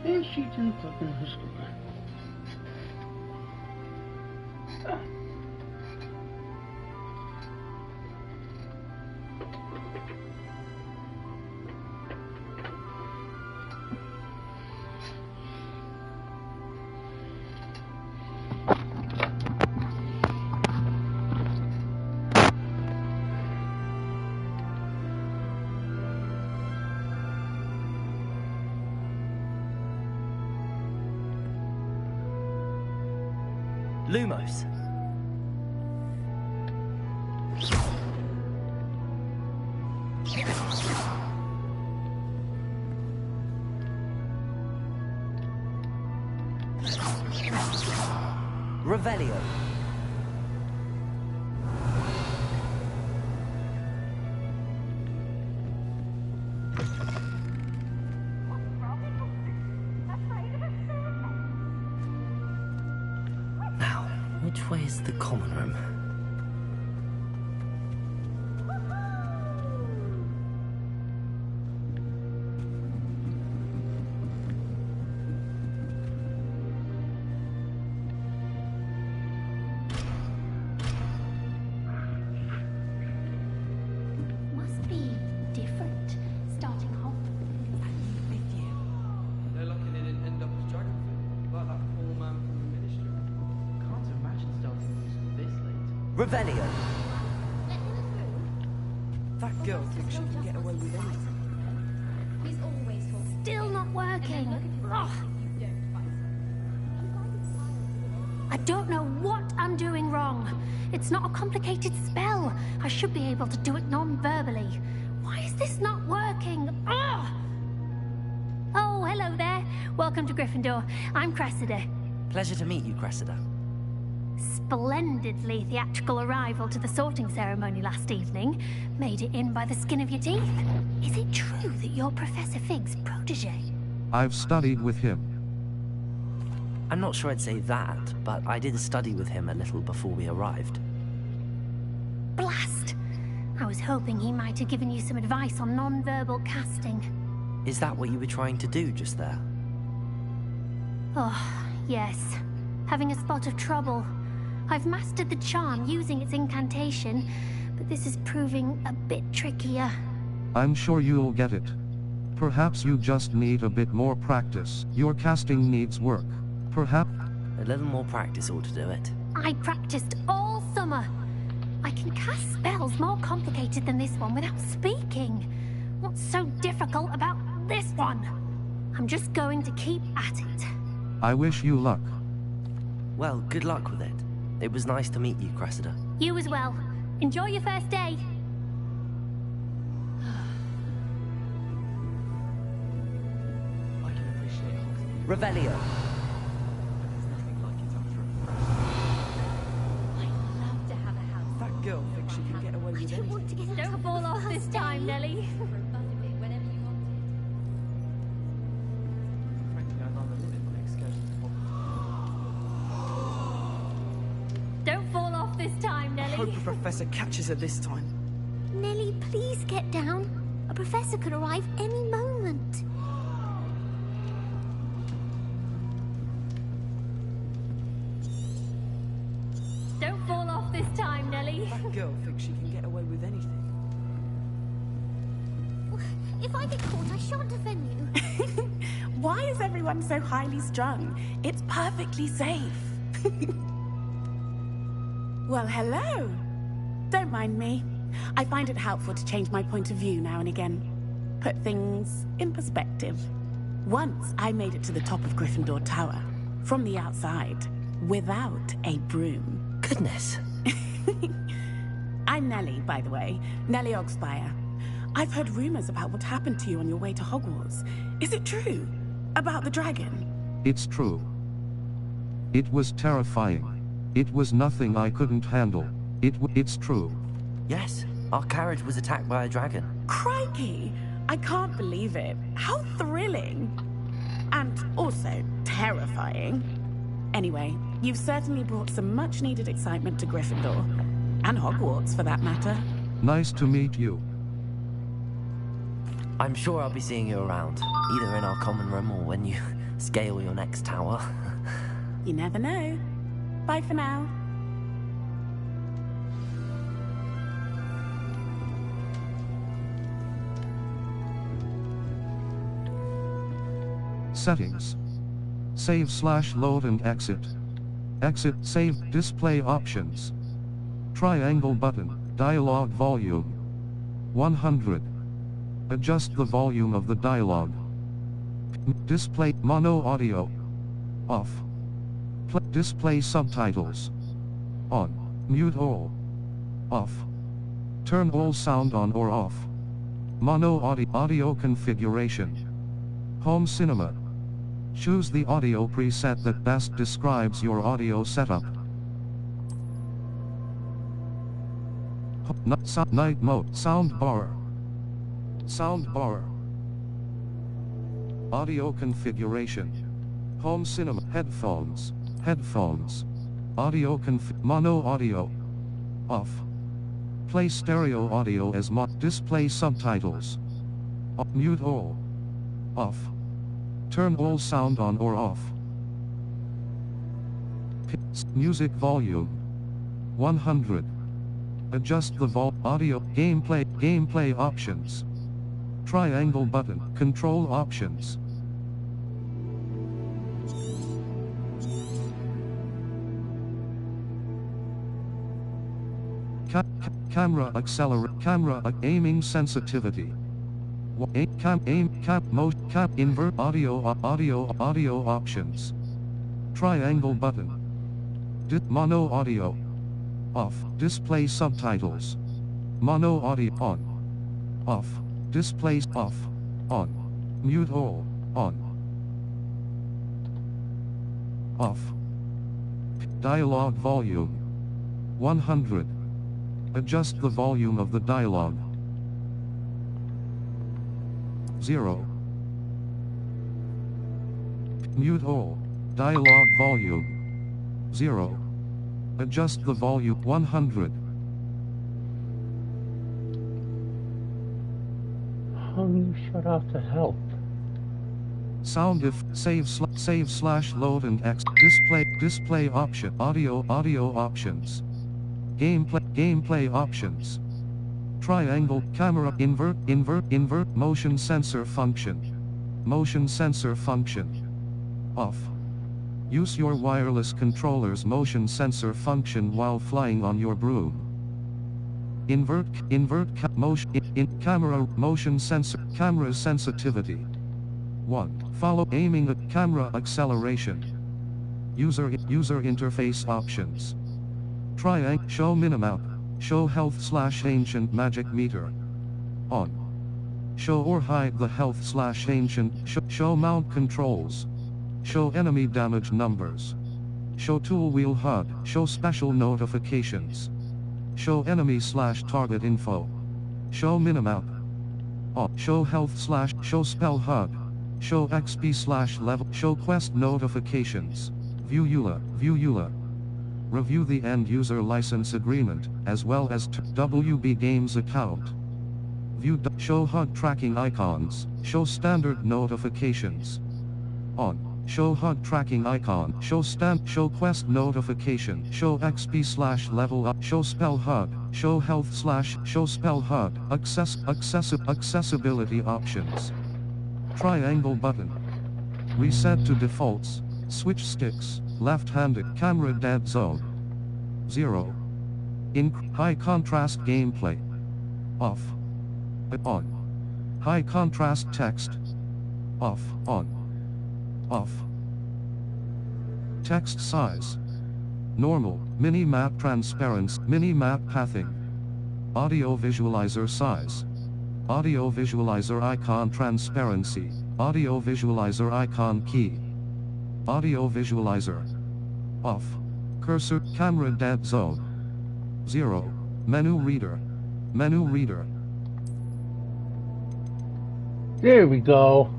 And she didn't fucking her school. Lumos. Revelio. Now, which way is the common room? Must be different, starting off with you. They're lucky they didn't end up as dragon food, like that poor man from the ministry. Can't imagine starting this late. Revelio. That girl thinks she can get away with anything. He's always still not working. Ugh. I don't know what I'm doing wrong. It's not a complicated spell. I should be able to do it non-verbally. Why is this not working? Ugh. Oh, hello there. Welcome to Gryffindor. I'm Cressida. Pleasure to meet you, Cressida. Splendidly theatrical arrival to the sorting ceremony last evening. Made it in by the skin of your teeth. Is it true that you're Professor Fig's protege? I've studied with him. I'm not sure I'd say that, but I did study with him a little before we arrived. Blast! I was hoping he might have given you some advice on non-verbal casting. Is that what you were trying to do just there? Oh, yes. Having a spot of trouble. I've mastered the charm using its incantation, but this is proving a bit trickier. I'm sure you'll get it. Perhaps you just need a bit more practice. Your casting needs work. Perhaps... A little more practice ought to do it. I practiced all summer. I can cast spells more complicated than this one without speaking. What's so difficult about this one? I'm just going to keep at it. I wish you luck. Well, good luck with it. It was nice to meet you, Cressida. You as well. Enjoy your first day. I can appreciate it. Revelio. There's nothing like it after a I'd love to have a house. That girl thinks she can get away with anything. Want to get Don't fall off this time, Nelly. Frankly, I'd rather limit my excursions to Don't fall off this time, I Nelly. hope the professor catches her this time. Nelly, please get down. A professor could arrive any moment. Don't fall off this time, Nelly. That girl thinks she can get away with anything. If I get caught, I shan't offend you. Why is everyone so highly strung? It's perfectly safe. Well, hello. Don't mind me. I find it helpful to change my point of view now and again. Put things in perspective. Once I made it to the top of Gryffindor Tower, from the outside, without a broom. Goodness. I'm Nellie, by the way. Nellie Ogspire. I've heard rumors about what happened to you on your way to Hogwarts. Is it true? About the dragon? It's true. It was terrifying. It was nothing I couldn't handle. It's true. Yes, our carriage was attacked by a dragon. Crikey! I can't believe it. How thrilling! And also terrifying. Anyway, you've certainly brought some much-needed excitement to Gryffindor. And Hogwarts, for that matter. Nice to meet you. I'm sure I'll be seeing you around, either in our common room or when you scale your next tower. You never know. Bye for now. Settings. Save/load and exit. Exit, save, display options. Triangle button, dialogue volume. 100. Adjust the volume of the dialogue. Display, mono audio. Off. Display subtitles. On. Mute all. Off. Turn all sound on or off. Mono audio configuration. Home cinema. Choose the audio preset that best describes your audio setup. Night mode. Sound bar. Sound bar. Audio configuration. Home cinema. Headphones. Headphones. Audio mono audio. Off. Play stereo audio as display subtitles. Mute all. Off. Turn all sound on or off. Music volume. 100. Adjust the audio. Gameplay options. Triangle button. Control options. Camera aiming sensitivity. Invert audio options. Triangle button. Mono audio. Off. Display subtitles. Mono audio on. Off. Displays off. On. Mute all. On. Off. Dialogue volume. 100. Adjust the volume of the dialogue. 0. Mute all. Dialogue volume. 0. Adjust the volume. 100. How do you shut off the help? Sound if save slash load and X display option audio options. Gameplay options. Triangle camera invert motion sensor function. Motion sensor function. Off. Use your wireless controller's motion sensor function while flying on your broom. Invert camera motion sensor camera sensitivity. 1. Follow aiming at camera acceleration. User interface options. Triangle show minimap. Show health / ancient magic meter. On. Show or hide the health / ancient. Show mount controls. Show enemy damage numbers. Show tool wheel HUD. Show special notifications. Show enemy / target info. Show minimap. On. Show health / show spell HUD. Show XP / level. Show quest notifications. View EULA. Review the end-user license agreement, as well as WB Games account. Show HUD tracking icons. Show standard notifications. On. Show HUD tracking icon. Show quest notification. Show XP / level up. Show spell HUD. Show health / show spell HUD. Accessibility options. Triangle button. Reset to defaults. Switch sticks. Left-handed camera dead zone. 0. High contrast gameplay. Off. On. High contrast text. Off. On. Off. Text size. Normal. Mini-map transparency. Mini-map pathing. Audio visualizer size. Audio visualizer icon transparency. Audio visualizer icon key. Audio visualizer. Off. Cursor camera dead zone. 0. Menu reader. Menu reader. There we go.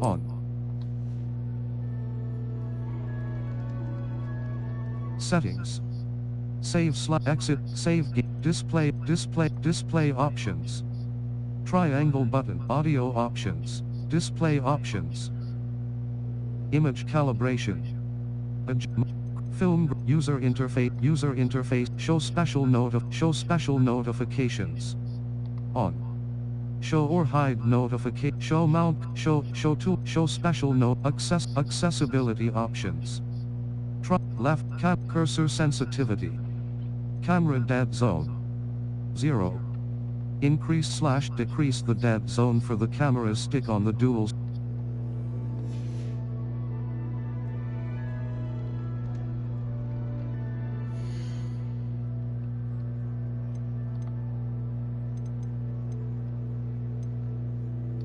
On. Settings. Save / exit. Save display options. Triangle button. Audio options. Display options. Image calibration. Film user interface show special notifications. On. Show or hide notification. Show mount. Show special note. Accessibility options. Left cursor sensitivity. Camera dead zone. 0. Increase/decrease the dead zone for the camera stick on the dual.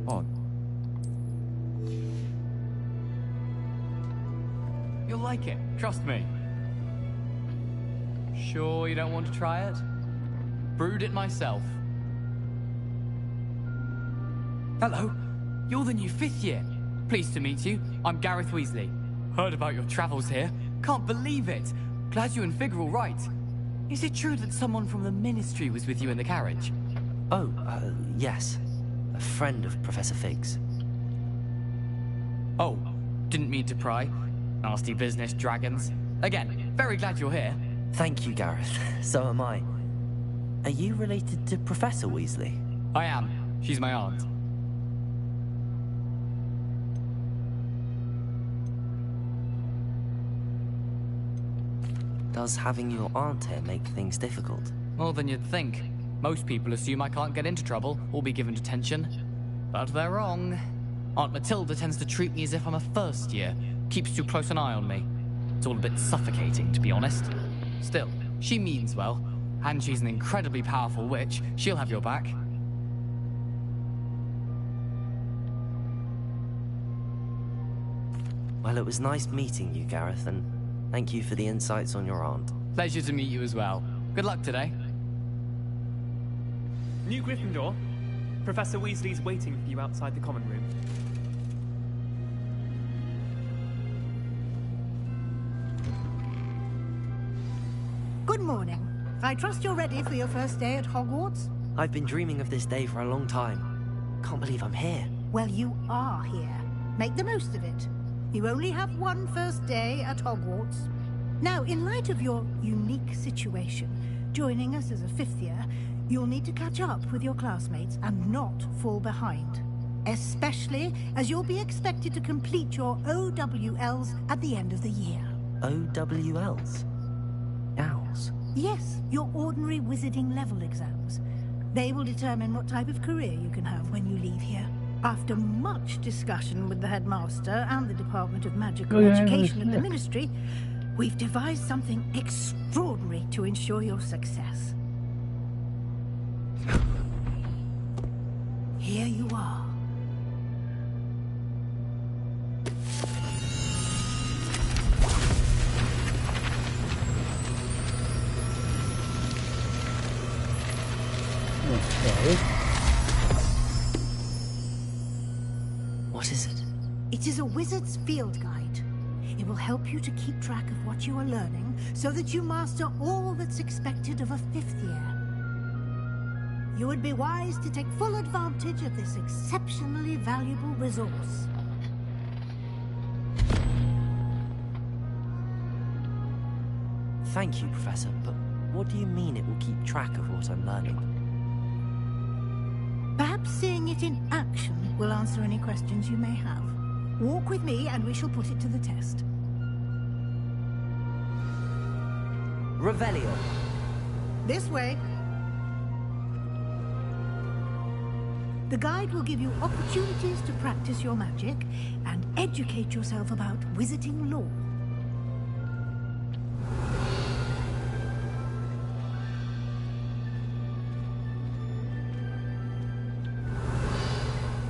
On. You'll like it, trust me. Sure you don't want to try it? Brewed it myself. Hello, you're the new 5th year. Pleased to meet you. I'm Gareth Weasley. Heard about your travels here. Can't believe it. Glad you and Fig are all right. Is it true that someone from the Ministry was with you in the carriage? Oh, yes. A friend of Professor Fig's. Oh, didn't mean to pry. Nasty business, dragons. Again, very glad you're here. Thank you, Gareth. So am I. Are you related to Professor Weasley? I am. She's my aunt. Does having your aunt here make things difficult? More than you'd think. Most people assume I can't get into trouble or be given detention. But they're wrong. Aunt Matilda tends to treat me as if I'm a first year. Keeps too close an eye on me. It's all a bit suffocating, to be honest. Still, she means well. And she's an incredibly powerful witch. She'll have your back. Well, it was nice meeting you, Gareth, and thank you for the insights on your aunt. Pleasure to meet you as well. Good luck today. New Gryffindor. Professor Weasley's waiting for you outside the common room. Good morning. I trust you're ready for your first day at Hogwarts? I've been dreaming of this day for a long time. Can't believe I'm here. Well, you are here. Make the most of it. You only have one first day at Hogwarts. Now, in light of your unique situation, joining us as a 5th year, you'll need to catch up with your classmates and not fall behind. Especially as you'll be expected to complete your OWLs at the end of the year. OWLs? Owls? Yes, your ordinary wizarding level exams. They will determine what type of career you can have when you leave here. After much discussion with the headmaster and the Department of Magical Education at the Ministry, we've devised something extraordinary to ensure your success. Here you are. Okay. What is it? It is a wizard's field guide. It will help you to keep track of what you are learning so that you master all that's expected of a 5th year. You would be wise to take full advantage of this exceptionally valuable resource. Thank you, Professor, but what do you mean it will keep track of what I'm learning? Perhaps seeing it in action will answer any questions you may have. Walk with me and we shall put it to the test. Revelio. This way. The guide will give you opportunities to practice your magic and educate yourself about wizarding lore.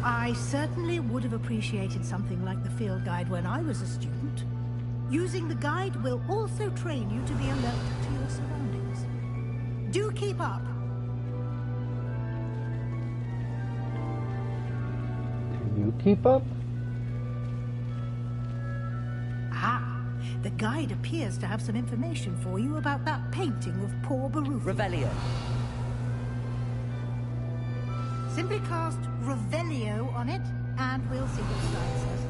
I certainly would have appreciated something like the field guide when I was a student. Using the guide will also train you to be alert to your surroundings. Do keep up. Can you keep up? Ah, the guide appears to have some information for you about that painting of poor Baruch. Revelio. Simply cast Revelio on it, and we'll see what the guide says.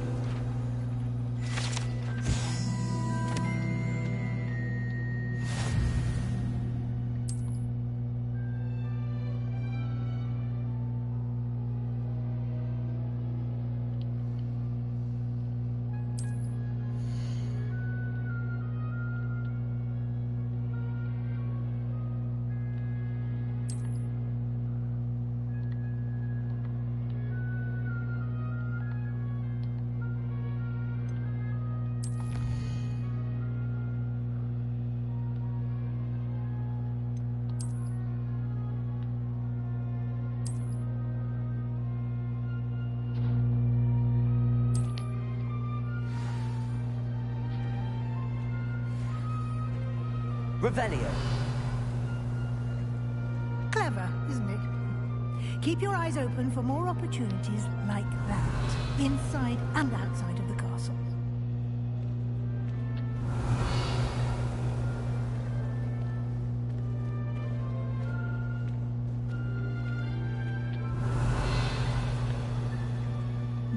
Revelio. Clever, isn't it? Keep your eyes open for more opportunities like that, inside and outside of the castle.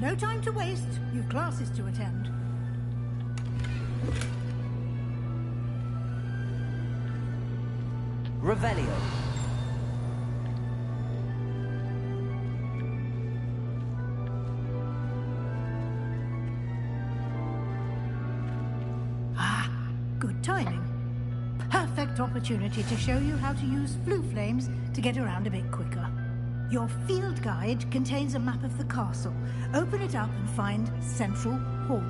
No time to waste. You've classes to attend. Revelio. Ah, good timing. Perfect opportunity to show you how to use flue flames to get around a bit quicker. Your field guide contains a map of the castle. Open it up and find Central Hall.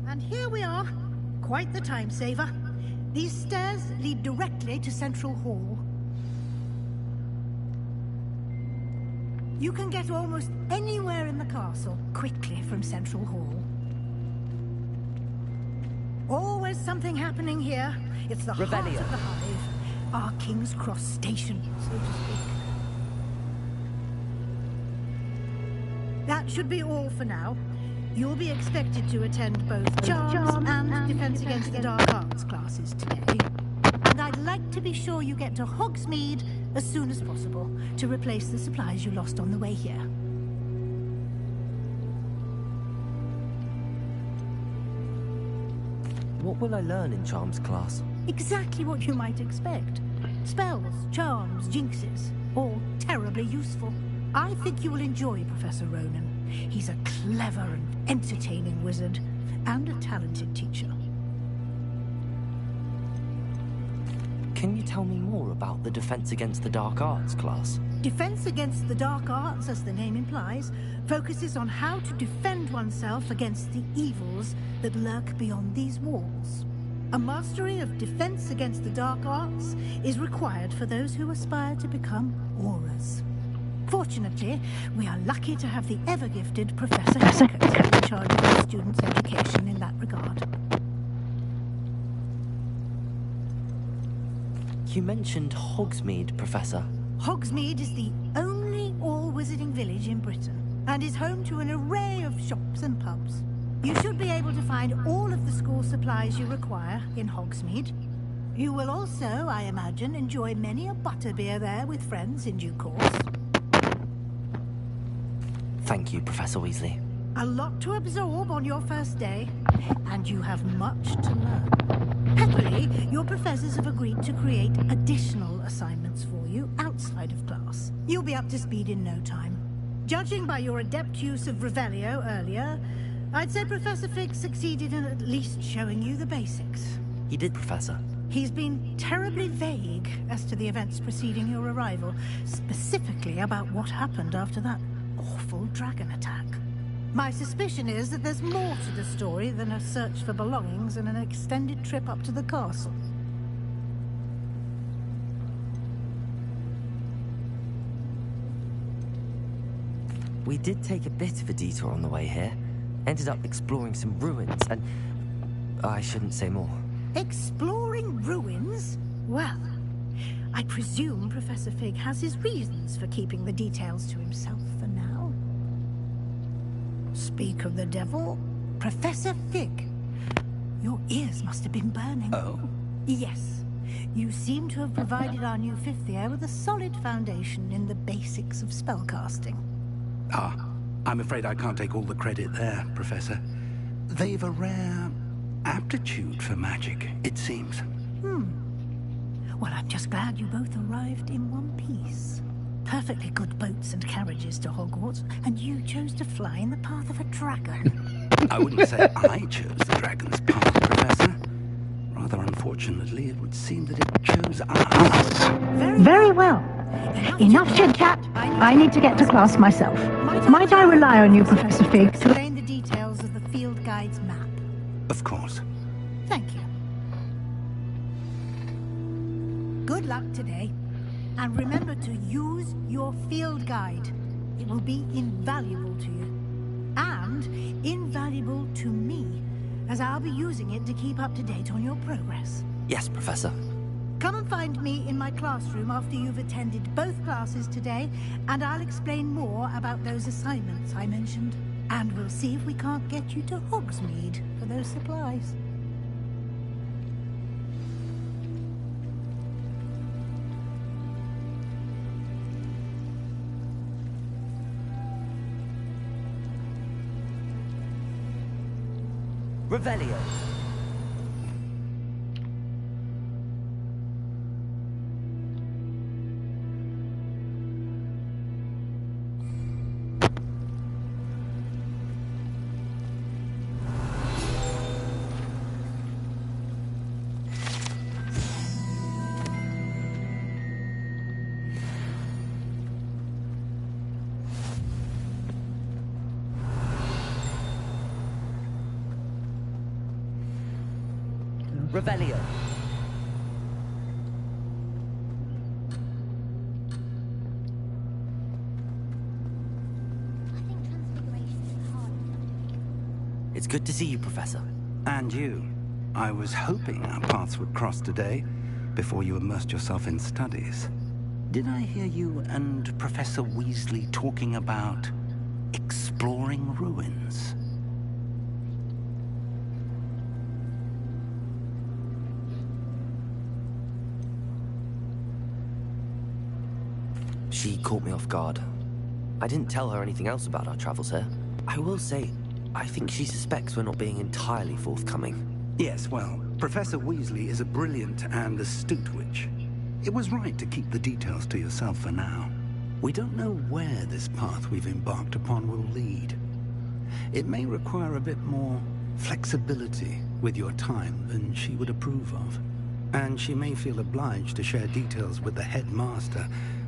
And here we are. Quite the time saver. These stairs lead directly to Central Hall. You can get almost anywhere in the castle quickly from Central Hall. Always something happening here. It's the heart Revelio. of the Hive. Our King's Cross station, so to speak. That should be all for now. You'll be expected to attend both Charms and Defense Against the Dark Arts classes today. I'd like to be sure you get to Hogsmeade as soon as possible to replace the supplies you lost on the way here. What will I learn in Charms class? Exactly what you might expect. Spells, charms, jinxes, all terribly useful. I think you will enjoy Professor Ronan. He's a clever and entertaining wizard, and a talented teacher. Can you tell me more about the Defense Against the Dark Arts class? Defense Against the Dark Arts, as the name implies, focuses on how to defend oneself against the evils that lurk beyond these walls. A mastery of Defense Against the Dark Arts is required for those who aspire to become Aurors. Fortunately, we are lucky to have the ever-gifted Professor Heskett in charge of our students' education in that regard. You mentioned Hogsmeade, Professor. Hogsmeade is the only all-wizarding village in Britain, and is home to an array of shops and pubs. You should be able to find all of the school supplies you require in Hogsmeade. You will also, I imagine, enjoy many a butterbeer there with friends in due course. Thank you, Professor Weasley. A lot to absorb on your first day, and you have much to learn. Happily, your professors have agreed to create additional assignments for you outside of class. You'll be up to speed in no time. Judging by your adept use of Revelio earlier, I'd say Professor Fig succeeded in at least showing you the basics. He did, Professor. He's been terribly vague as to the events preceding your arrival, specifically about what happened after that awful dragon attack. My suspicion is that there's more to the story than a search for belongings and an extended trip up to the castle. We did take a bit of a detour on the way here. Ended up exploring some ruins and... I shouldn't say more. Exploring ruins? Well, I presume Professor Fig has his reasons for keeping the details to himself for now. Speak of the devil, Professor Fig. Your ears must have been burning. Oh? Yes. You seem to have provided our new fifth year with a solid foundation in the basics of spellcasting. Ah, I'm afraid I can't take all the credit there, Professor. They've a rare aptitude for magic, it seems. Well, I'm just glad you both arrived in one piece. Perfectly good boats and carriages to Hogwarts, and you chose to fly in the path of a dragon. I wouldn't say I chose the dragon's path, Professor. Rather unfortunately, it would seem that it chose us. Very well. Enough chit-chat. I need to get to class myself. Might I rely on you, Professor Fig, to explain the details of the field guide's map? Of course. Thank you. Good luck today. And remember to use your field guide. It will be invaluable to you. And invaluable to me, as I'll be using it to keep up to date on your progress. Yes, Professor. Come and find me in my classroom after you've attended both classes today, and I'll explain more about those assignments I mentioned. And we'll see if we can't get you to Hogsmeade for those supplies. Revelio. Revelio. It's good to see you, Professor. And you. I was hoping our paths would cross today, before you immersed yourself in studies. Did I hear you and Professor Weasley talking about exploring ruins? She caught me off guard. I didn't tell her anything else about our travels here. I will say, I think she suspects we're not being entirely forthcoming. Yes, well, Professor Weasley is a brilliant and astute witch. It was right to keep the details to yourself for now. We don't know where this path we've embarked upon will lead. It may require a bit more flexibility with your time than she would approve of. And she may feel obliged to share details with the headmaster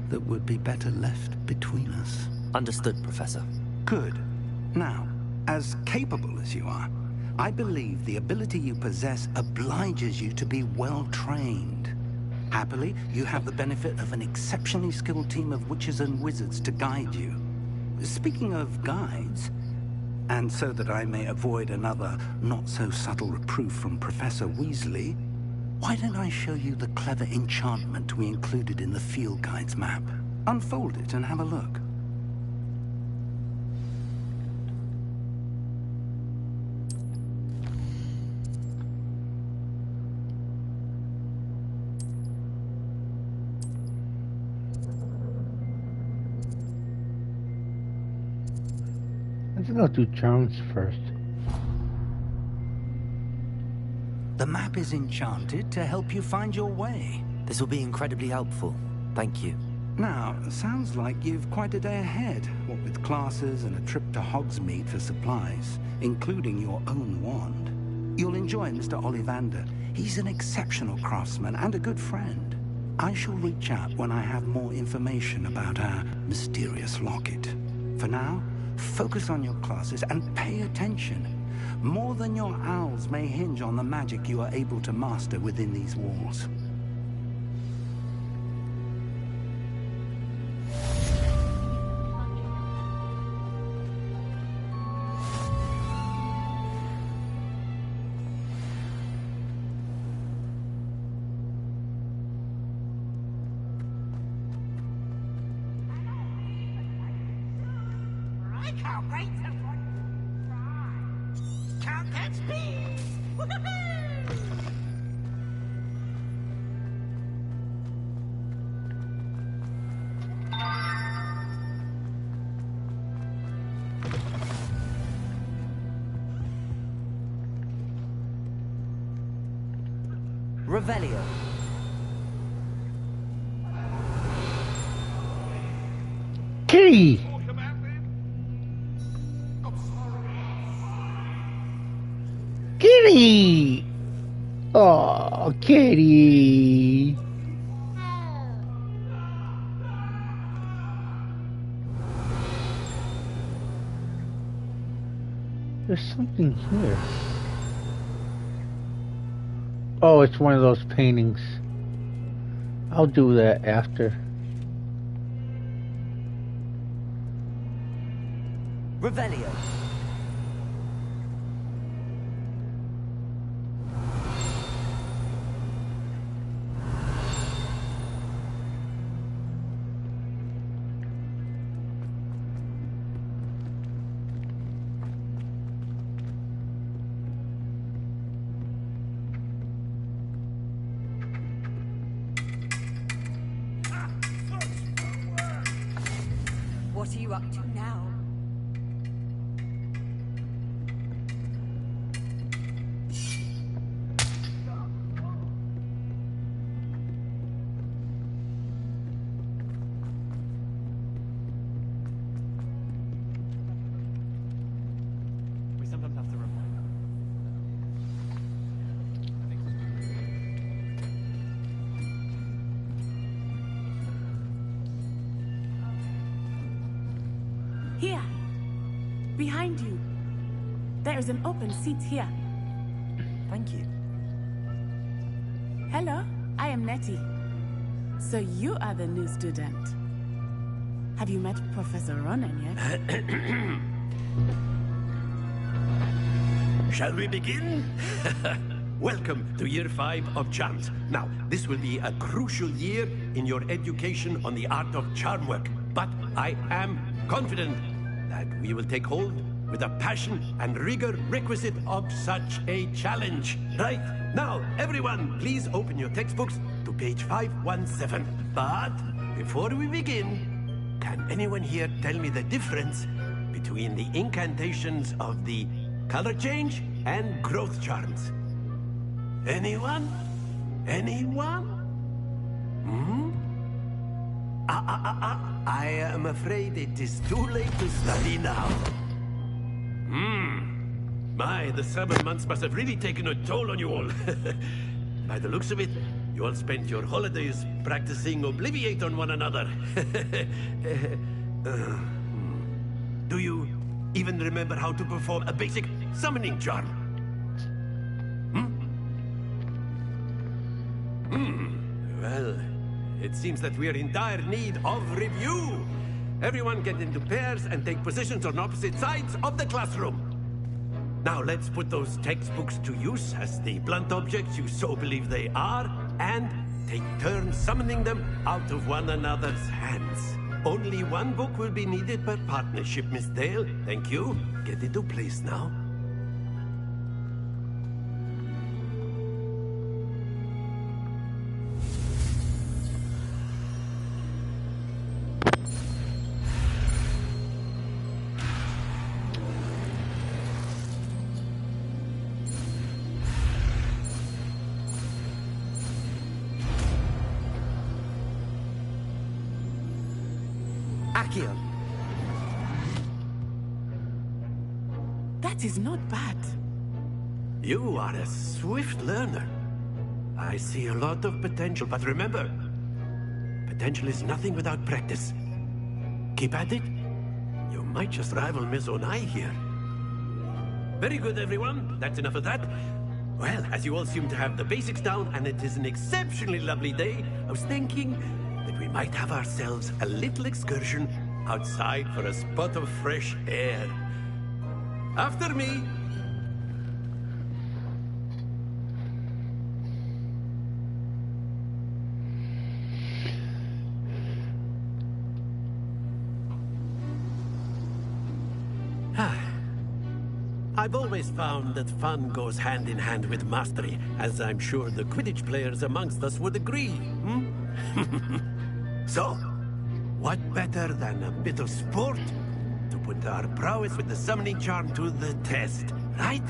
that would be better left between us. Understood, Professor. Good. Now, as capable as you are, I believe the ability you possess obliges you to be well-trained. Happily, you have the benefit of an exceptionally skilled team of witches and wizards to guide you. Speaking of guides, and so that I may avoid another not-so-subtle reproof from Professor Weasley, why don't I show you the clever enchantment we included in the field guide's map? Unfold it and have a look. Let's go do charms first. The map is enchanted to help you find your way. This will be incredibly helpful. Thank you. Now, sounds like you've quite a day ahead, what with classes and a trip to Hogsmeade for supplies, including your own wand. You'll enjoy Mr. Ollivander. He's an exceptional craftsman and a good friend. I shall reach out when I have more information about our mysterious locket. For now, focus on your classes and pay attention. More than your owls may hinge on the magic you are able to master within these walls. I can't wait to can't catch me! Revelio. Kitty! Kitty! Oh, Kitty! There's something here. Oh, it's one of those paintings. I'll do that after. Revelio. What are you up to now? We sometimes have to remind. Here. Behind you. There is an open seat here. Thank you. Hello, I am Nettie. So you are the new student. Have you met Professor Ronan yet? Shall we begin? Welcome to Year 5 of Charms. Now, this will be a crucial year in your education on the art of charm work. But I am confident that we will take hold with the passion and rigor requisite of such a challenge. Right, now, everyone, please open your textbooks to page 517. But before we begin, Can anyone here tell me the difference between the incantations of the color change and growth charms? Anyone? Anyone? Hmm? I am afraid it is too late to study now. My, the summer months must have really taken a toll on you all. By the looks of it, you all spent your holidays practicing Obliviate on one another. Do you even remember how to perform a basic summoning charm? Well, it seems that we are in dire need of review. Everyone get into pairs and take positions on opposite sides of the classroom. Now let's put those textbooks to use as the blunt objects you so believe they are, and take turns summoning them out of one another's hands. Only one book will be needed per partnership, Miss Dale. Thank you. Get into place now. That is not bad. You are a swift learner. I see a lot of potential, but remember, potential is nothing without practice. Keep at it. You might just rival Miss Onai here. Very good, everyone. That's enough of that. Well, as you all seem to have the basics down, and it is an exceptionally lovely day, I was thinking that we might have ourselves a little excursion outside for a spot of fresh air. After me. I've always found that fun goes hand in hand with mastery, as I'm sure the Quidditch players amongst us would agree. So, what better than a bit of sport to put our prowess with the summoning charm to the test, right?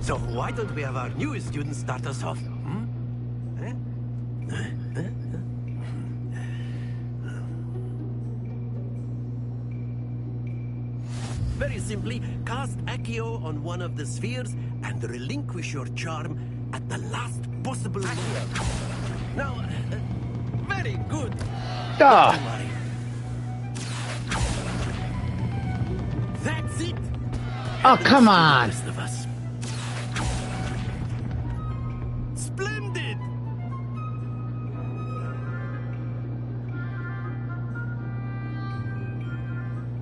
So why don't we have our newest student start us off? Very simply, cast Accio on one of the spheres and relinquish your charm at the last possible moment. Now, very good. Don't worry. That's it. Oh, come on. The rest of us. Splendid.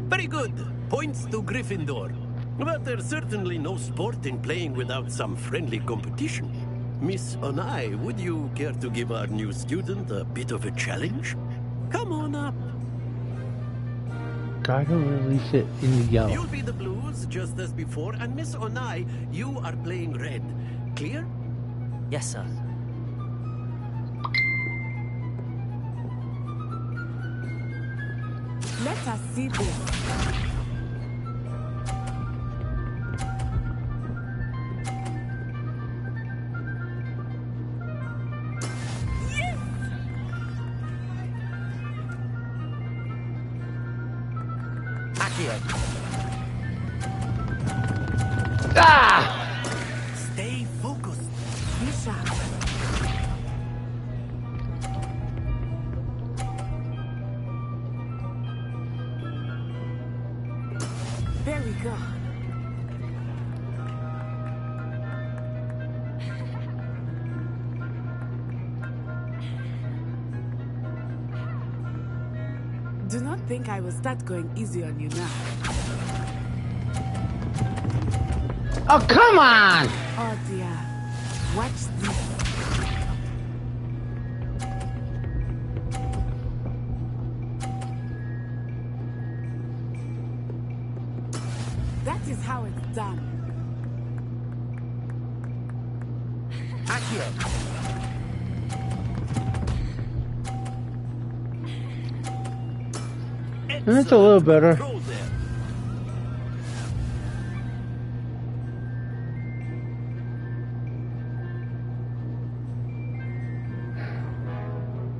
Very good. Points to Gryffindor. But there's certainly no sport in playing without some friendly competition. Miss Onai, would you care to give our new student a bit of a challenge? Come on up. Gotta release it in the yellow. You'll be the blues, just as before, and Miss Onai, you are playing red. Clear? Yes, sir. Let us see this. Ah! Stay focused. Be sharp. There we go. Do not think I will start going easy on you now. Oh, come on! Oh dear. Watch this. That is how it's done. Accio! That's a little better.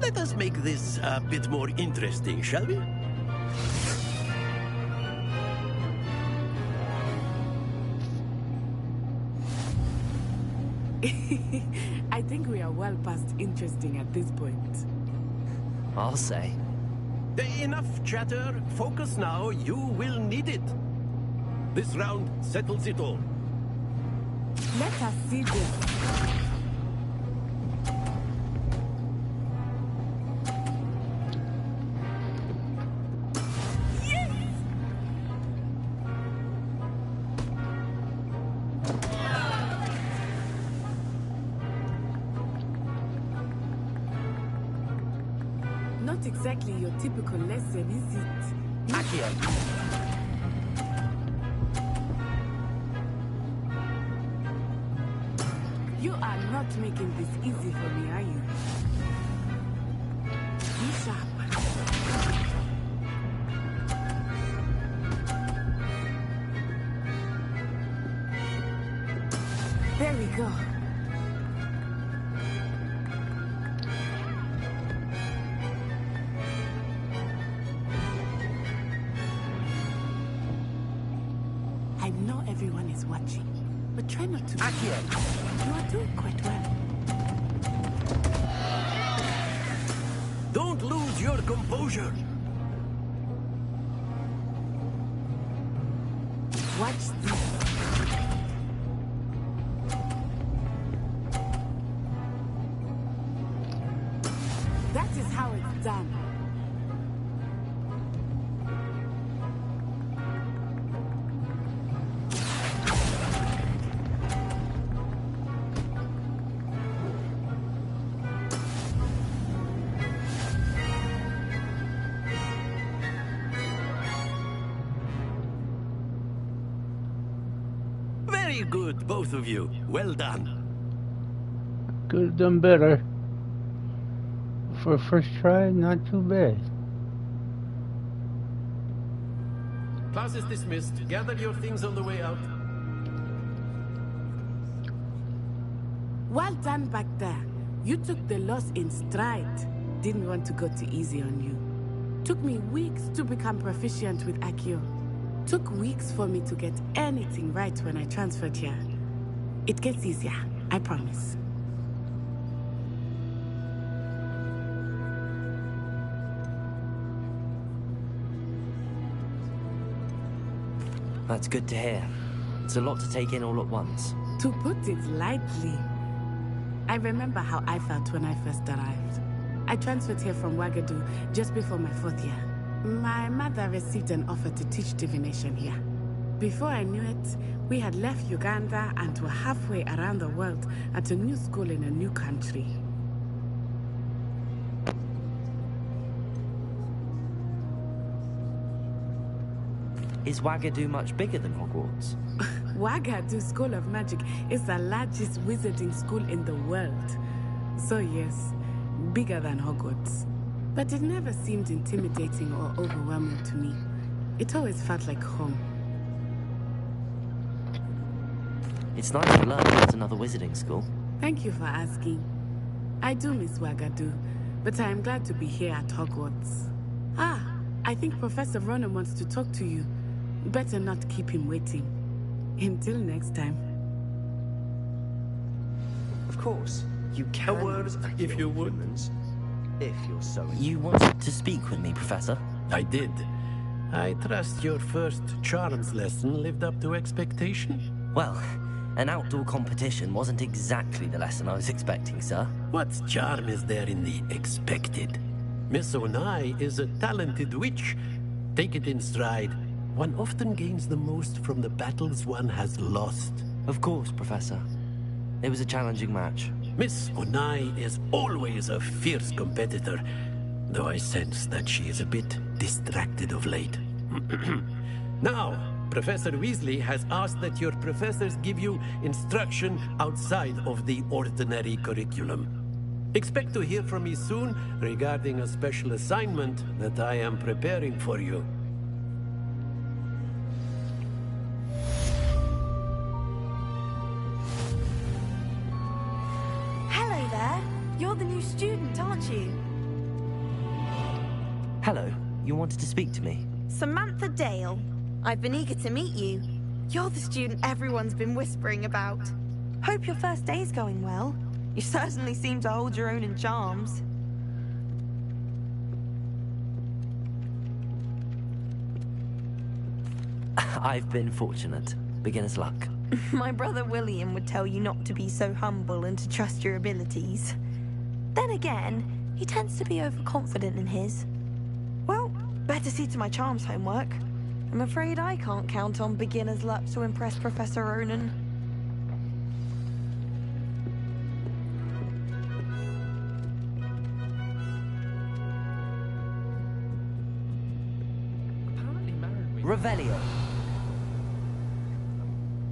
Let us make this a bit more interesting, shall we? I think we are well past interesting at this point. I'll say. Enough chatter. Focus now. You will need it. This round settles it all. Let us see this. Not exactly your typical lesson, is it? Accio! You are not making this easy for me, are you? Be sharp. There we go. I know everyone is watching, but try not to. Accio! You are doing quite well. Don't lose your composure. Watch this. That is how it's done. Very good, both of you. Well done. Could have done better. For a first try, not too bad. Class is dismissed. Gather your things on the way out. Well done back there. You took the loss in stride. Didn't want to go too easy on you. Took me weeks to become proficient with Accio. Took weeks for me to get anything right when I transferred here. It gets easier, I promise. That's good to hear. It's a lot to take in all at once. To put it lightly, I remember how I felt when I first arrived. I transferred here from Wagadu just before my 4th year. My mother received an offer to teach divination here. Before I knew it, we had left Uganda and were halfway around the world at a new school in a new country. Is Wagadu much bigger than Hogwarts? Wagadu School of Magic is the largest wizarding school in the world. So yes, bigger than Hogwarts. But it never seemed intimidating or overwhelming to me. It always felt like home. It's nice to learn there's another wizarding school. Thank you for asking. I do miss Wagadu, but I am glad to be here at Hogwarts. Ah, I think Professor Ronan wants to talk to you. Better not keep him waiting. Until next time. Of course, you can. A word, if you would. If you're so. You wanted to speak with me, Professor? I did. I trust your first charms lesson lived up to expectation? Well, an outdoor competition wasn't exactly the lesson I was expecting, sir. What charm is there in the expected? Miss Onai is a talented witch. Take it in stride. One often gains the most from the battles one has lost. Of course, Professor. It was a challenging match. Miss Onai is always a fierce competitor, though I sense that she is a bit distracted of late. Now, Professor Weasley has asked that your professors give you instruction outside of the ordinary curriculum. Expect to hear from me soon regarding a special assignment that I am preparing for you. Hello there. You're the new student, aren't you? Hello, you wanted to speak to me? Samantha Dale. I've been eager to meet you. You're the student everyone's been whispering about. Hope your first day's going well. You certainly seem to hold your own in charms. I've been fortunate. Beginner's luck. My brother William would tell you not to be so humble and to trust your abilities. Then again, he tends to be overconfident in his. Well, better see to my charms homework. I'm afraid I can't count on beginner's luck to impress Professor Ronan. Revelio.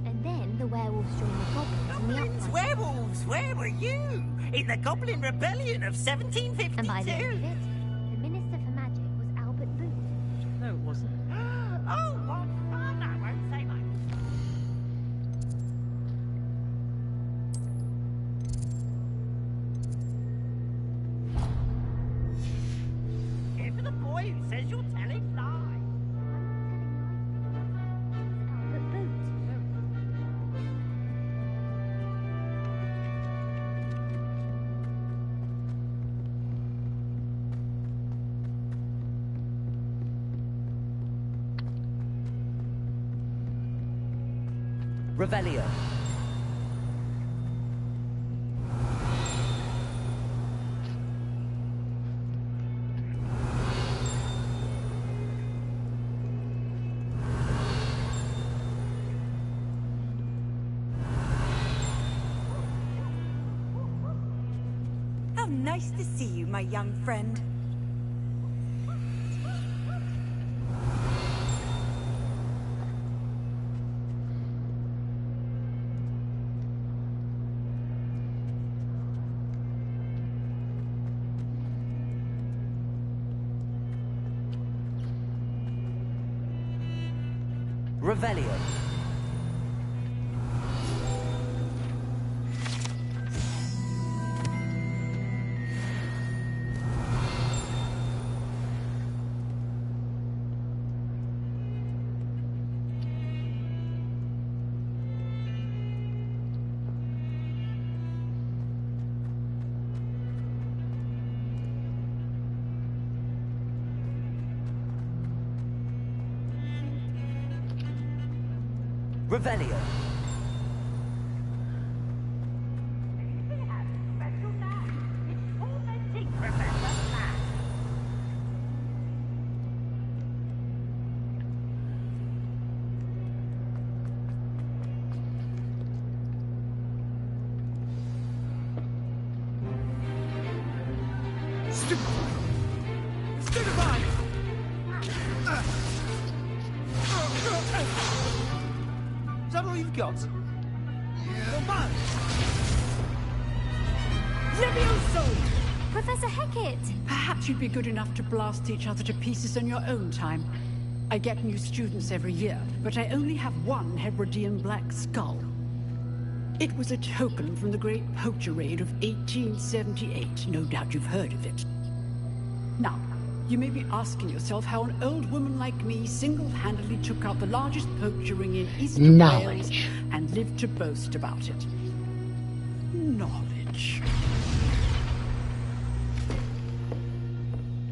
And then the werewolves joined the goblins in the uprising. Werewolves, where were you? In the Goblin Rebellion of 1752? And by the end of it, the Minister for Magic was Albert Booth. No, it wasn't. Oh, what fun! I won't say much. Here for the boy who says you're telling lies. Albert Booth. Revelio. How nice to see you, my young friend. Revelio. Revelio. Is that all you've got? Yeah. Levioso! Professor Hecat! Perhaps you'd be good enough to blast each other to pieces on your own time. I get new students every year, but I only have one Hebridean black skull. It was a token from the Great Poacher Raid of 1878. No doubt you've heard of it. Now, you may be asking yourself how an old woman like me single-handedly took out the largest poacher ring in Eastern Wales and lived to boast about it. Knowledge.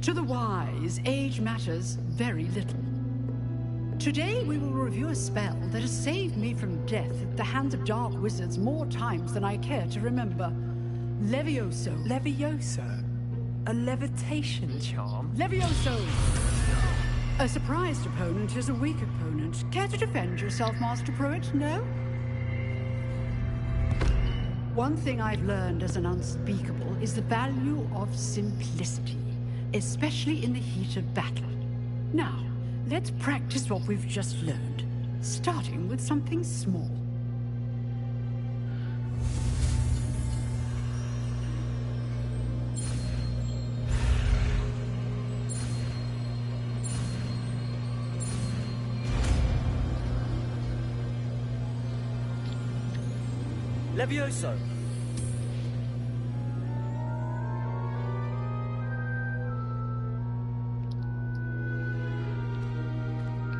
To the wise, age matters very little. Today we will review a spell that has saved me from death at the hands of dark wizards more times than I care to remember. Levioso. Levioso? A levitation charm? Levioso! A surprised opponent is a weak opponent. Care to defend yourself, Master Pruitt? No? One thing I've learned as an unspeakable is the value of simplicity, especially in the heat of battle. Now, let's practice what we've just learned. starting with something small. Levioso!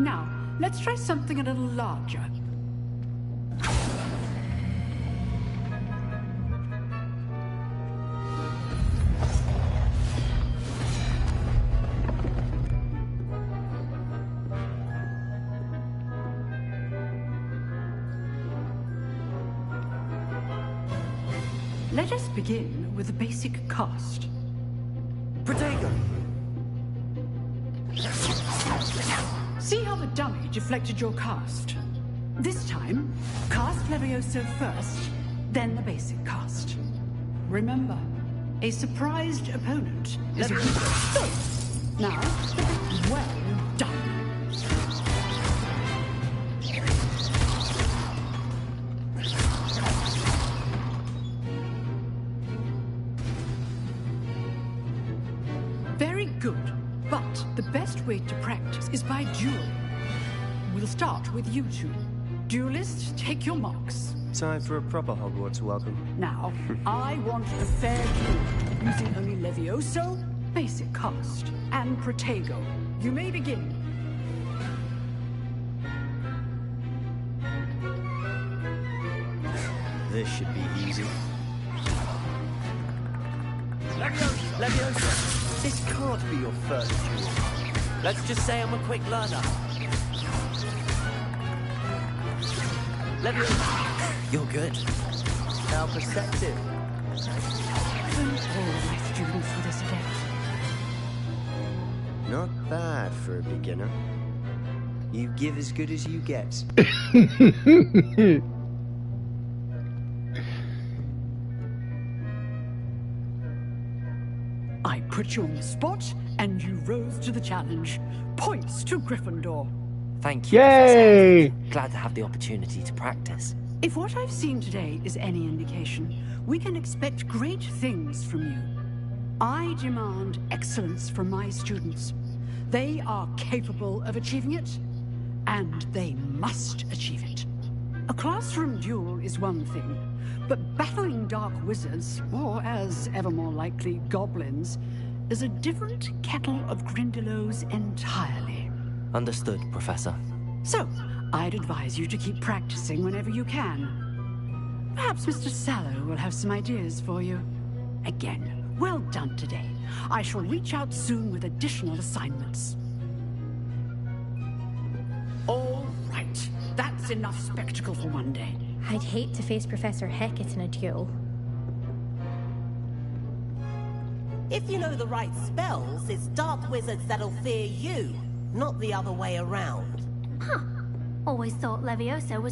Now, let's try something a little larger. Let us begin with the basic cast. Protego! See how the dummy deflected your cast? This time, cast Levioso first, then the basic cast. Remember, a surprised opponent is a weak. Now, well done. Very good, but the best way to practice is by duel. We'll start with you two. Duelists, take your marks. Time for a proper Hogwarts welcome. Now, I want a fair duel, using only Levioso, basic cast, and Protego. You may begin. This should be easy. Leviosa! This can't be your first duel. Let's just say I'm a quick learner. Leviosa! You're good. How perceptive. Don't all my students for this adept. Not bad for a beginner. You give as good as you get. I put you on the spot, and you rose to the challenge. Points to Gryffindor. Thank you, Yay! Professor. Glad to have the opportunity to practice. If what I've seen today is any indication, we can expect great things from you. I demand excellence from my students. They are capable of achieving it, and they must achieve it. A classroom duel is one thing, but battling dark wizards, or as ever more likely, goblins, is a different kettle of Grindylows entirely. Understood, Professor. So, I'd advise you to keep practicing whenever you can. Perhaps Mr. Sallow will have some ideas for you. Again, well done today. I shall reach out soon with additional assignments. All right, that's enough spectacle for one day. I'd hate to face Professor Hecat in a duel. If you know the right spells, it's dark wizards that'll fear you, not the other way around. Huh. Always thought Levioso was